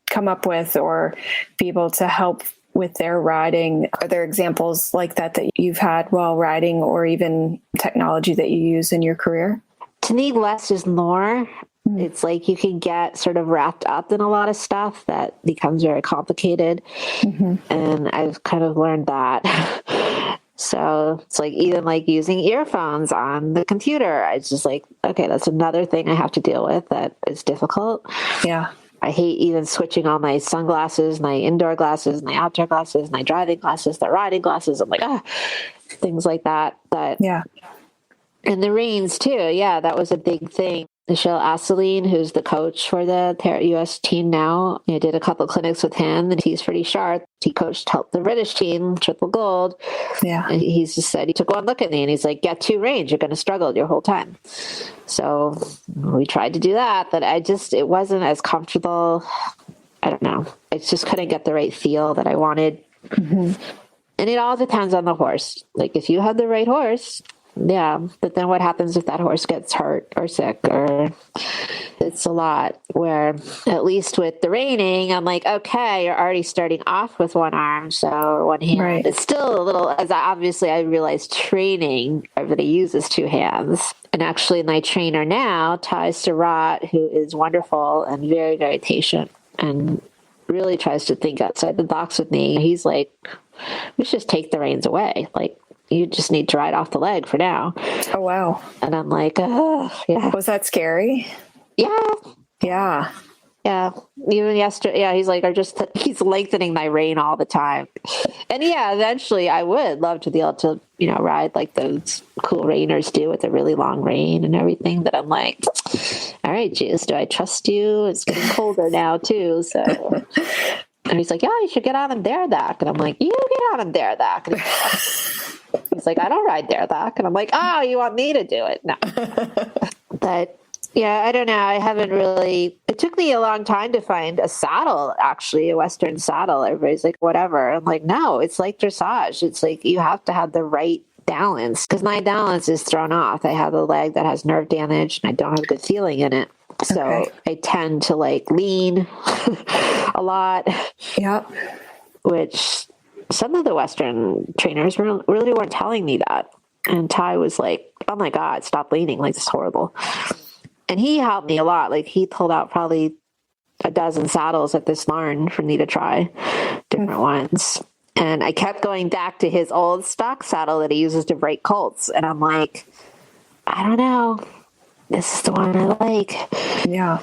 Speaker 2: come up with or be able to help with their riding. Are there examples like that you've had while riding, or even technology that you use in your career?
Speaker 4: To me, less is more. It's like you can get sort of wrapped up in a lot of stuff that becomes very complicated. And I've kind of learned that. So it's even using earphones on the computer. It's just okay, that's another thing I have to deal with that is difficult.
Speaker 2: Yeah.
Speaker 4: I hate even switching on my sunglasses, my indoor glasses, my outdoor glasses, my driving glasses, the riding glasses. I'm like, things like that. But
Speaker 2: Yeah.
Speaker 4: and the reins too. Yeah, that was a big thing. Michelle Asseline, who's the coach for the U.S. team now, did a couple of clinics with him, and he's pretty sharp. He helped the British team, triple gold.
Speaker 2: Yeah.
Speaker 4: And he's just said, he took one look at me and he's like, get 2 reins. You're going to struggle your whole time. So we tried to do that, but it wasn't as comfortable. I don't know. I just couldn't get the right feel that I wanted.
Speaker 2: Mm-hmm.
Speaker 4: And it all depends on the horse. Like if you have the right horse, yeah, but then what happens if that horse gets hurt or sick? Or it's a lot where, at least with the reining, I'm like, okay, you're already starting off with one arm, or one hand.
Speaker 2: Right.
Speaker 4: It's still a little, obviously I realized training, everybody uses 2 hands. And actually my trainer now, Ty Surratt, who is wonderful and very, very patient and really tries to think outside the box with me. He's like, we should just take the reins away. Like, you just need to ride off the leg for now.
Speaker 2: Oh, wow.
Speaker 4: And I'm like, yeah.
Speaker 2: Was that scary?
Speaker 4: Yeah.
Speaker 2: Yeah.
Speaker 4: Yeah. Even yesterday, yeah, he's like, he's lengthening my rein all the time. And yeah, eventually I would love to be able to, ride like those cool reiners do with a really long rein and everything. But I'm like, all right, Juice, do I trust you? It's getting colder now too. So, and he's like, yeah, you should get on him bareback. And I'm like, you get on him bareback. He's like, I don't ride bareback. And I'm like, oh, you want me to do it? No. But yeah, I don't know. I haven't really, it took me a long time to find a saddle, actually, a Western saddle. Everybody's like, whatever. I'm like, no, it's like dressage. It's like, you have to have the right balance, because my balance is thrown off. I have a leg that has nerve damage and I don't have good feeling in it. So
Speaker 2: Okay.
Speaker 4: I tend to like lean a lot.
Speaker 2: Yep.
Speaker 4: Which some of the Western trainers really weren't telling me that. And Ty was like, oh my God, stop leaning. Like, this is horrible. And he helped me a lot. Like, he pulled out probably a dozen saddles at this barn for me to try different ones. And I kept going back to his old stock saddle that he uses to break colts. And I'm like, I don't know. This is the one I like.
Speaker 2: Yeah.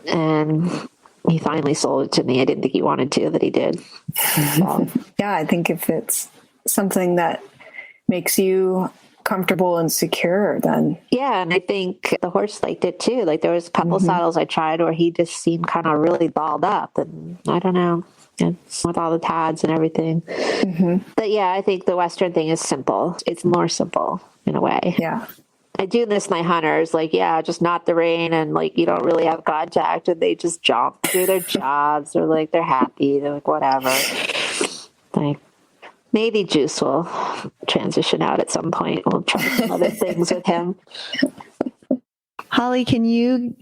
Speaker 4: And he finally sold it to me. I didn't think he wanted to, but he did. So.
Speaker 2: Yeah, I think if it's something that makes you comfortable and secure, then.
Speaker 4: Yeah, and I think the horse liked it too. Like, there was a couple saddles I tried where he just seemed kind of really balled up, and I don't know, with all the pads and everything. But yeah, I think the Western thing is simple. It's more simple in a way.
Speaker 2: Yeah.
Speaker 4: I do this my hunters, like, yeah, just knot the rein, and like, you don't really have contact, and they just jump through their jobs, or like, they're happy, they're like, whatever. Like, maybe Juice will transition out at some point. We'll try some other things with him.
Speaker 3: Holly, can you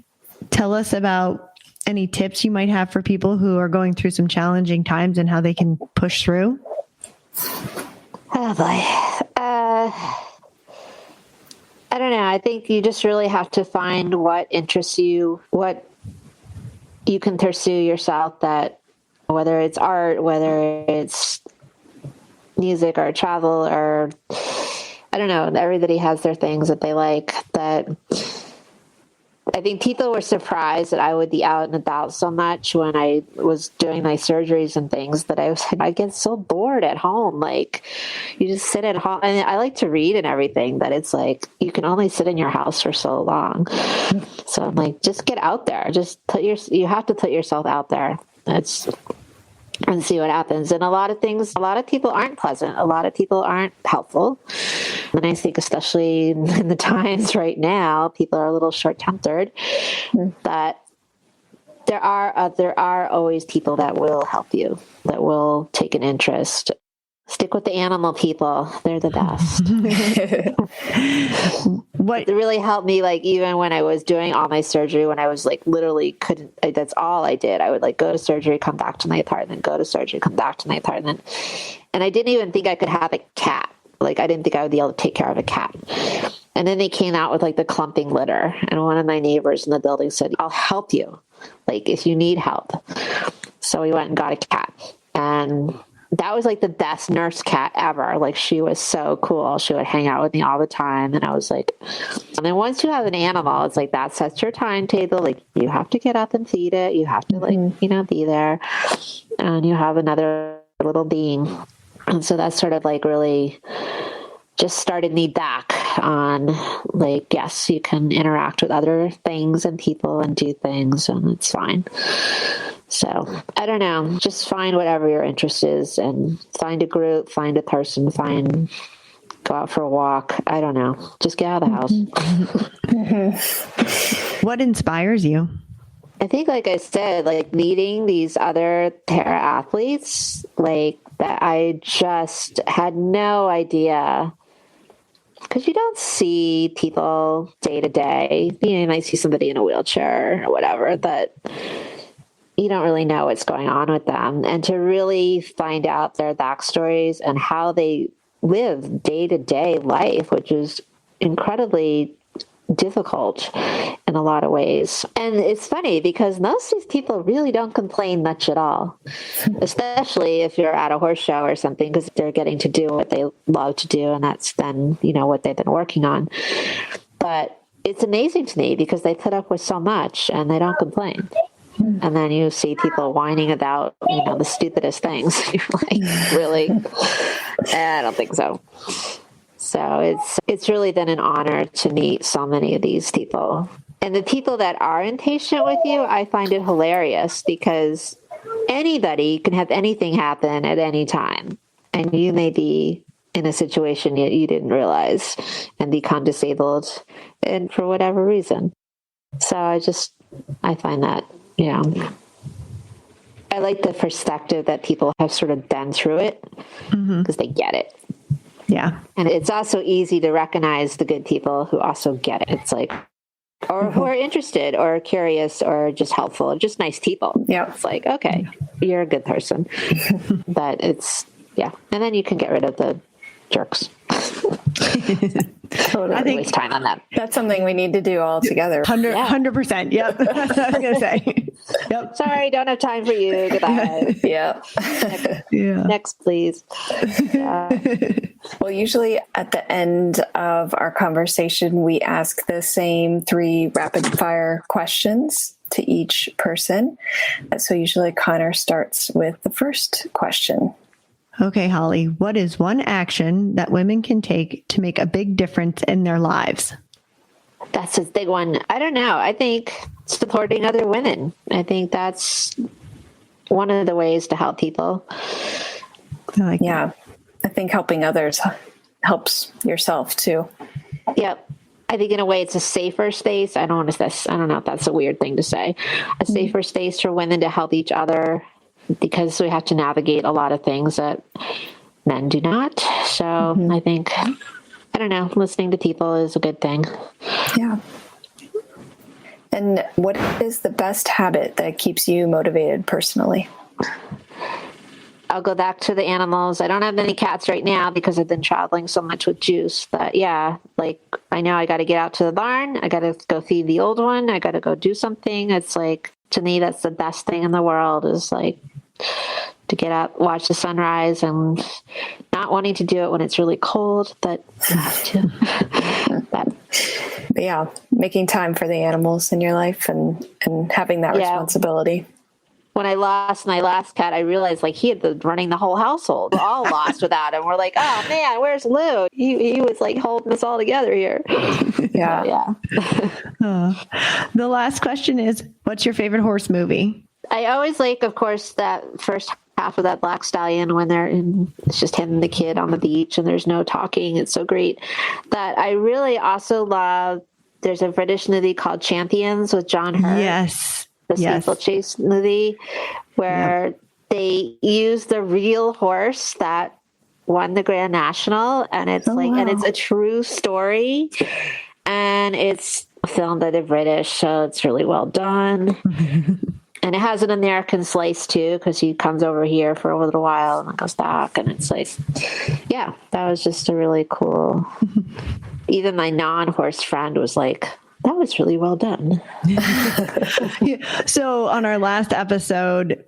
Speaker 3: tell us about any tips you might have for people who are going through some challenging times and how they can push through?
Speaker 4: Oh boy. I don't know. I think you just really have to find what interests you, what you can pursue yourself, that whether it's art, whether it's music or travel, or I don't know, everybody has their things that they like. But I think people were surprised that I would be out and about so much when I was doing my surgeries and things, that I get so bored at home. Like, you just sit at home, and I like to read and everything, but it's like, you can only sit in your house for so long. So I'm like, just get out there. You have to put yourself out there. And see what happens. And a lot of people aren't pleasant. A lot of people aren't helpful. And I think especially in the times right now, people are a little short-tempered. But there are always people that will help you, that will take an interest. Stick with the animal people. They're the best. What really helped me, like, even when I was doing all my surgery, when I was like literally that's all I did. I would like go to surgery, come back to my apartment, go to surgery, come back to my apartment. And I didn't even think I could have a cat. Like, I didn't think I would be able to take care of a cat. And then they came out with like the clumping litter. And one of my neighbors in the building said, I'll help you, like, if you need help. So we went and got a cat. And that was like the best nurse cat ever. Like, she was so cool. She would hang out with me all the time. And I was like, and then once you have an animal, it's like, that sets your timetable. Like, you have to get up and feed it. You have to be there, and you have another little being. And so that's sort of like really just started me back on, like, yes, you can interact with other things and people and do things, and it's fine. So I don't know, just find whatever your interest is and find a group, find a person, go out for a walk. I don't know. Just get out of the house.
Speaker 3: What inspires you?
Speaker 4: I think, like I said, like meeting these other para athletes, like, that I just had no idea, because you don't see people day to day. You might see somebody in a wheelchair or whatever, but you don't really know what's going on with them. And to really find out their backstories and how they live day to day life, which is incredibly difficult in a lot of ways. And it's funny because most of these people really don't complain much at all, especially if you're at a horse show or something, because they're getting to do what they love to do. And that's then, what they've been working on. But it's amazing to me because they put up with so much and they don't complain. And then you see people whining about, the stupidest things. You're like, really? I don't think so. So it's really been an honor to meet so many of these people. And the people that are impatient with you, I find it hilarious because anybody can have anything happen at any time. And you may be in a situation yet you didn't realize and become disabled, and for whatever reason. So I find that, I like the perspective that people have sort of been through it because they get it.
Speaker 3: Yeah.
Speaker 4: And it's also easy to recognize the good people who also get it. It's like, or who are interested or curious or just helpful or just nice people.
Speaker 2: Yeah.
Speaker 4: It's like, okay, you're a good person. But it's, and then you can get rid of the jerks.
Speaker 2: Totally.
Speaker 3: I think
Speaker 4: waste time on that.
Speaker 2: That's something we need to do all together.
Speaker 3: 100%. Yep. That's what I was going to say. Yep.
Speaker 4: Sorry, don't have time for you. Goodbye.
Speaker 2: Yeah.
Speaker 4: Next, please.
Speaker 2: Well, usually at the end of our conversation, we ask the same 3 rapid fire questions to each person. So usually Connor starts with the first question.
Speaker 3: Okay, Holly, what is one action that women can take to make a big difference in their lives?
Speaker 4: That's a big one. I don't know. I think supporting other women. I think that's one of the ways to help people.
Speaker 2: I think helping others helps yourself too.
Speaker 4: Yep. I think in a way it's a safer space. I don't know if that's a weird thing to say. A safer space for women to help each other, because we have to navigate a lot of things that men do not. So I think, listening to people is a good thing.
Speaker 2: Yeah. And what is the best habit that keeps you motivated personally?
Speaker 4: I'll go back to the animals. I don't have many cats right now because I've been traveling so much with Juice. But I know I got to get out to the barn. I got to go feed the old one. I got to go do something. It's like, to me, that's the best thing in the world, is like to get up, watch the sunrise, and not wanting to do it when it's really cold, but you have to.
Speaker 2: Yeah, making time for the animals in your life and having that responsibility.
Speaker 4: When I lost my last cat, I realized he had been running the whole household. We're all lost without him. We're like, oh man, where's Lou? He was holding us all together here.
Speaker 2: Yeah.
Speaker 3: The last question is, what's your favorite horse movie?
Speaker 4: I always of course, that first half of that Black Stallion when it's just him and the kid on the beach and there's no talking. It's so great. That I really also love, there's a British movie called Champions with John Hurt.
Speaker 3: Yes.
Speaker 4: The steeplechase movie where they use the real horse that won the Grand National, and it's and it's a true story, and it's filmed by the British, so it's really well done. And it has an American slice too, because he comes over here for a little while and then goes back, and it's that was just a really cool. Even my non-horse friend was like, that was really well done.
Speaker 3: So on our last episode,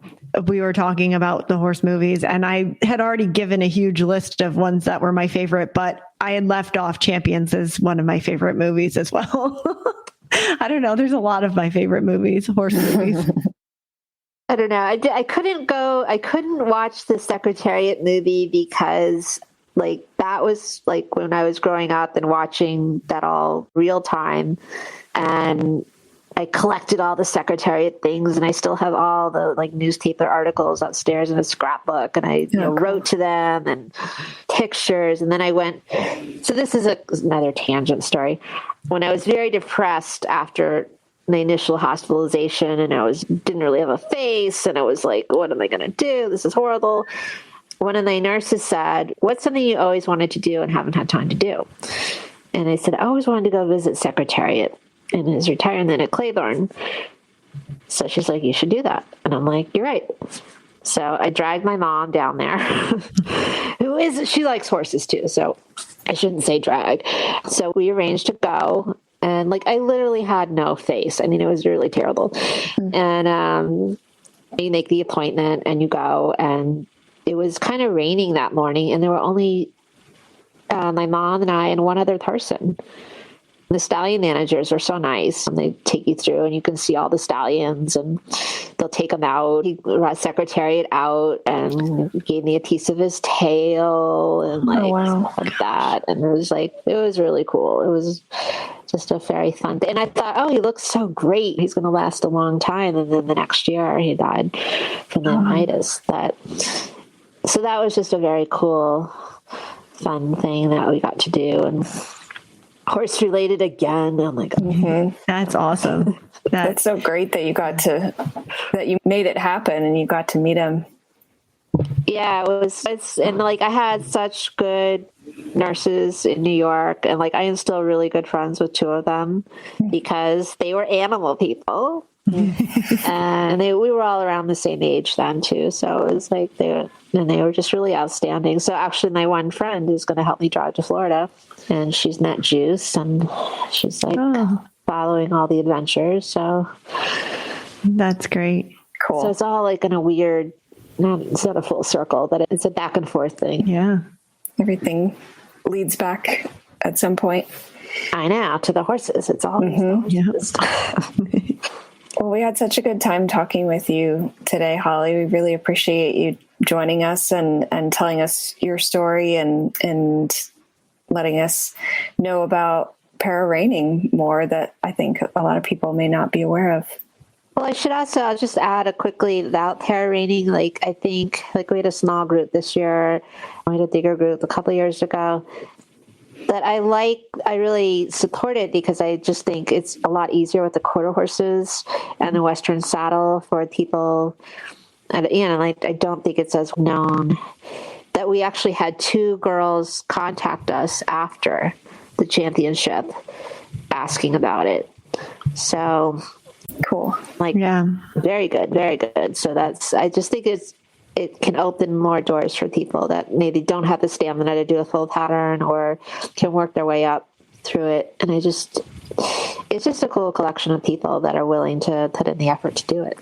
Speaker 3: we were talking about the horse movies, and I had already given a huge list of ones that were my favorite, but I had left off Champions as one of my favorite movies as well. I don't know. There's a lot of my favorite movies, horse movies.
Speaker 4: I don't know. I couldn't watch the Secretariat movie because like that was like when I was growing up and watching that all real time, and I collected all the Secretariat things, and I still have all the like newspaper articles upstairs in a scrapbook, and I wrote to them and pictures. And then I went, so this is another tangent story. When I was very depressed after my initial hospitalization, and didn't really have a face, and I was like, what am I going to do? This is horrible. One of the nurses said, what's something you always wanted to do and haven't had time to do? And I said, I always wanted to go visit Secretariat in his retirement at Claiborne. So she's like, you should do that. And I'm like, you're right. So I dragged my mom down there, she likes horses too, so I shouldn't say drag. So we arranged to go. And like, I literally had no face. I mean, it was really terrible. And you make the appointment and you go, and it was kind of raining that morning, and there were only my mom and I and one other person. The stallion managers are so nice, and they take you through, and you can see all the stallions, and they'll take them out. He brought Secretariat out and gave me a piece of his tail and like that. And it was really cool. It was just a very fun thing. And I thought, oh, he looks so great. He's going to last a long time. And then the next year he died from pneumonitis. So that was just a very cool, fun thing that we got to do. And horse related again. Oh my God.
Speaker 2: Mm-hmm.
Speaker 3: That's awesome.
Speaker 2: That's so great that that you made it happen and you got to meet him.
Speaker 4: Yeah, and like I had such good nurses in New York, and like I am still really good friends with two of them because they were animal people. And we were all around the same age then too. So it was like they were just really outstanding. So actually my one friend is going to help me drive to Florida, and she's met Juice, and she's like following all the adventures. So
Speaker 3: that's great.
Speaker 2: Cool.
Speaker 4: So it's all like in a weird, it's not a full circle, but it's a back and forth thing.
Speaker 3: Yeah.
Speaker 2: Everything leads back at some point.
Speaker 4: I know, to the horses. It's all
Speaker 2: Well, we had such a good time talking with you today, Holly. We really appreciate you joining us and telling us your story and letting us know about para reining more that I think a lot of people may not be aware of.
Speaker 4: Well, I'll just add quickly about para reining. Like, I think like we had a small group this year. We had a bigger group a couple of years ago. That I really support it because I just think it's a lot easier with the quarter horses and the Western saddle for people. And, I don't think it's as known that we actually had two girls contact us after the championship asking about it. So
Speaker 2: cool.
Speaker 4: Very good, very good. So I just think it can open more doors for people that maybe don't have the stamina to do a full pattern or can work their way up through it. And it's just a cool collection of people that are willing to put in the effort to do it.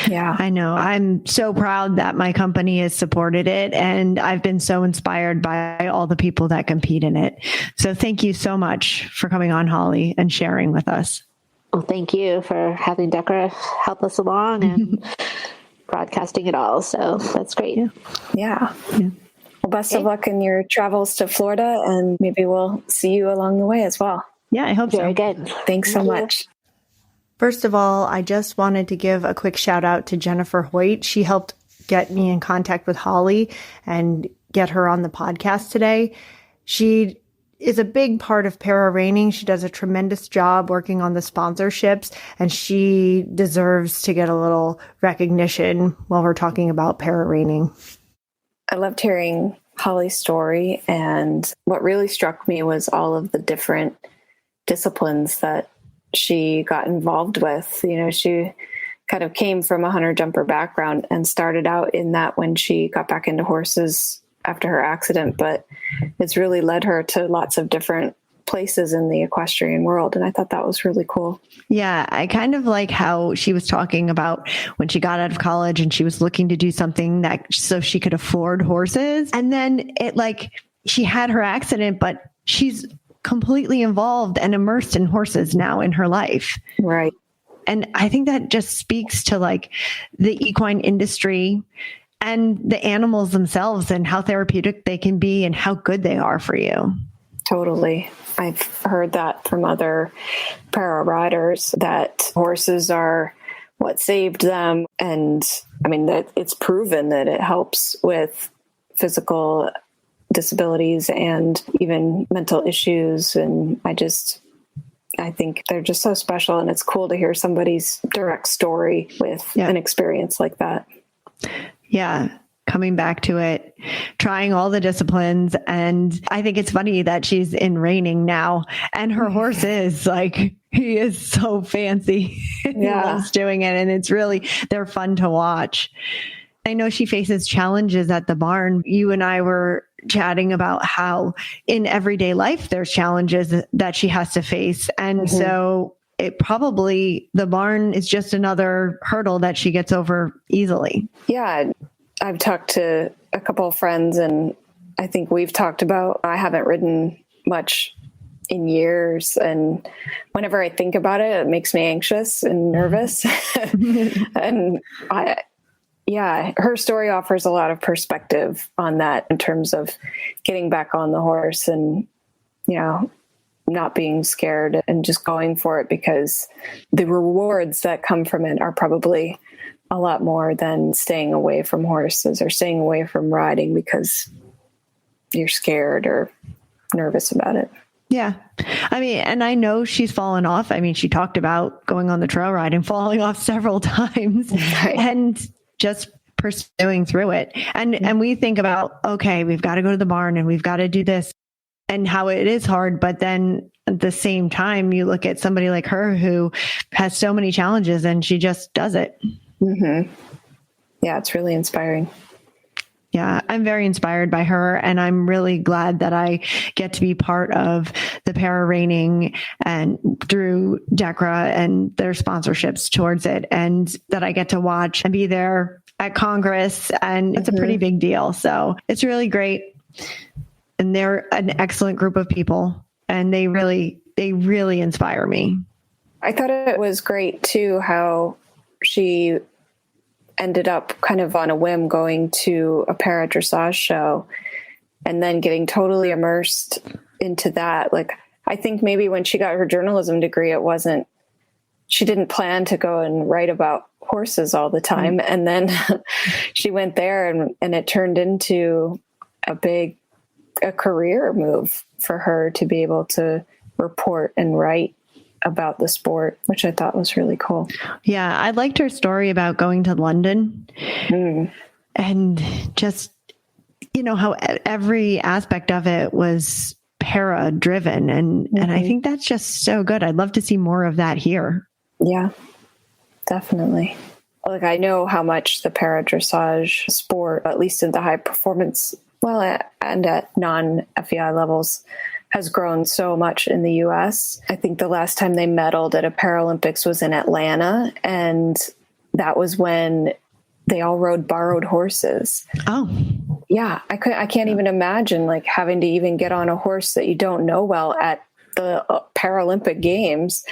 Speaker 3: Yeah, I know. I'm so proud that my company has supported it, and I've been so inspired by all the people that compete in it. So thank you so much for coming on, Holly, and sharing with us.
Speaker 4: Well, thank you for having Deborah help us along and broadcasting it all. So that's great.
Speaker 2: Yeah. Well, best of luck in your travels to Florida, and maybe we'll see you along the way as well.
Speaker 3: Yeah, I hope so.
Speaker 4: Very good.
Speaker 2: Thanks so much.
Speaker 3: First of all, I just wanted to give a quick shout out to Jennifer Hoyt. She helped get me in contact with Holly and get her on the podcast today. She is a big part of para reining. She does a tremendous job working on the sponsorships, and she deserves to get a little recognition while we're talking about para reining.
Speaker 2: I loved hearing Holly's story, and what really struck me was all of the different disciplines that she got involved with. She kind of came from a hunter jumper background and started out in that when she got back into horses after her accident, but it's really led her to lots of different places in the equestrian world. And I thought that was really cool.
Speaker 3: Yeah, I kind of like how she was talking about when she got out of college and she was looking to do something that so she could afford horses. And then she had her accident, but she's completely involved and immersed in horses now in her life.
Speaker 2: Right.
Speaker 3: And I think that just speaks to the equine industry and the animals themselves and how therapeutic they can be and how good they are for you.
Speaker 2: Totally. I've heard that from other para riders that horses are what saved them. And I mean, that it's proven that it helps with physical disabilities and even mental issues. And I think they're just so special. And it's cool to hear somebody's direct story with an experience like that.
Speaker 3: Yeah. Coming back to it, trying all the disciplines. And I think it's funny that she's in reining now and her horse is he is so fancy. He loves doing it. And they're fun to watch. I know she faces challenges at the barn. You and I were chatting about how in everyday life, there's challenges that she has to face. And so the barn is just another hurdle that she gets over easily.
Speaker 2: Yeah. I've talked to a couple of friends and I think we've talked about, I haven't ridden much in years. And whenever I think about it, it makes me anxious and nervous. And her story offers a lot of perspective on that in terms of getting back on the horse and, not being scared and just going for it, because the rewards that come from it are probably a lot more than staying away from horses or staying away from riding because you're scared or nervous about it.
Speaker 3: Yeah. I mean, and I know she's fallen off. I mean, she talked about going on the trail ride and falling off several times and just pursuing through it. And we think about, okay, we've got to go to the barn and we've got to do this and how it is hard. But then at the same time, you look at somebody like her who has so many challenges and she just does it.
Speaker 2: Mm-hmm. Yeah, it's really inspiring.
Speaker 3: Yeah, I'm very inspired by her, and I'm really glad that I get to be part of the para reining and through DECRA and their sponsorships towards it, and that I get to watch and be there at Congress, and it's a pretty big deal. So it's really great, and they're an excellent group of people, and they really inspire me.
Speaker 2: I thought it was great too how she ended up kind of on a whim going to a para dressage show and then getting totally immersed into that. I think maybe when she got her journalism degree, she didn't plan to go and write about horses all the time. Mm-hmm. And then she went there and it turned into a career move for her to be able to report and write about the sport, which I thought was really cool.
Speaker 3: Yeah, I liked her story about going to London and just, how every aspect of it was para driven. And I think that's just so good. I'd love to see more of that here. Yeah,
Speaker 2: definitely. I know how much the para dressage sport, at least in the high performance, and at non-FEI levels, has grown so much in the U.S. I think the last time they medaled at a Paralympics was in Atlanta, and that was when they all rode borrowed horses.
Speaker 3: Oh.
Speaker 2: Yeah, I can't even imagine having to even get on a horse that you don't know well at the Paralympic Games.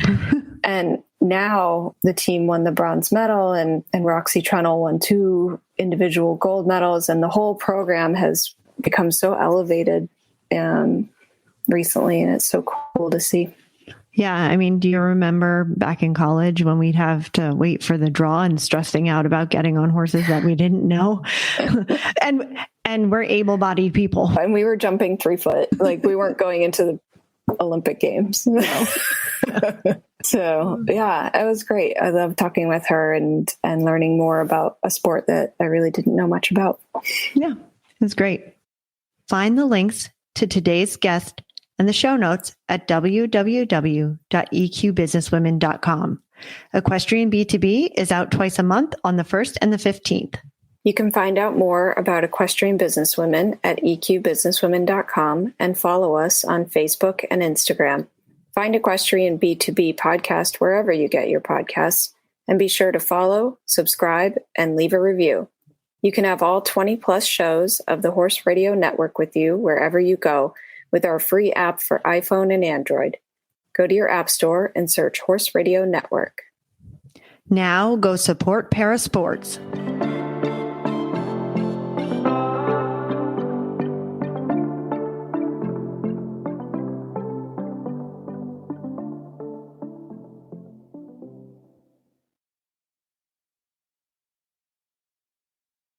Speaker 2: And now the team won the bronze medal, and Roxy Trunnell won 2 individual gold medals, and the whole program has become so elevated recently, and it's so cool to see.
Speaker 3: Yeah. I mean, do you remember back in college when we'd have to wait for the draw and stressing out about getting on horses that we didn't know? and we're able-bodied people.
Speaker 2: And we were jumping 3 foot. We weren't going into the Olympic Games. No. So yeah, it was great. I love talking with her and learning more about a sport that I really didn't know much about.
Speaker 3: Yeah, it was great. Find the links to today's guest and the show notes at www.eqbusinesswomen.com. Equestrian B2B is out twice a month on the 1st and the 15th.
Speaker 2: You can find out more about equestrian businesswomen at eqbusinesswomen.com and follow us on Facebook and Instagram. Find Equestrian B2B podcast wherever you get your podcasts, and be sure to follow, subscribe, and leave a review. You can have all 20 plus shows of the Horse Radio Network with you wherever you go with our free app for iPhone and Android. Go to your app store and search Horse Radio Network.
Speaker 3: Now go support para sports.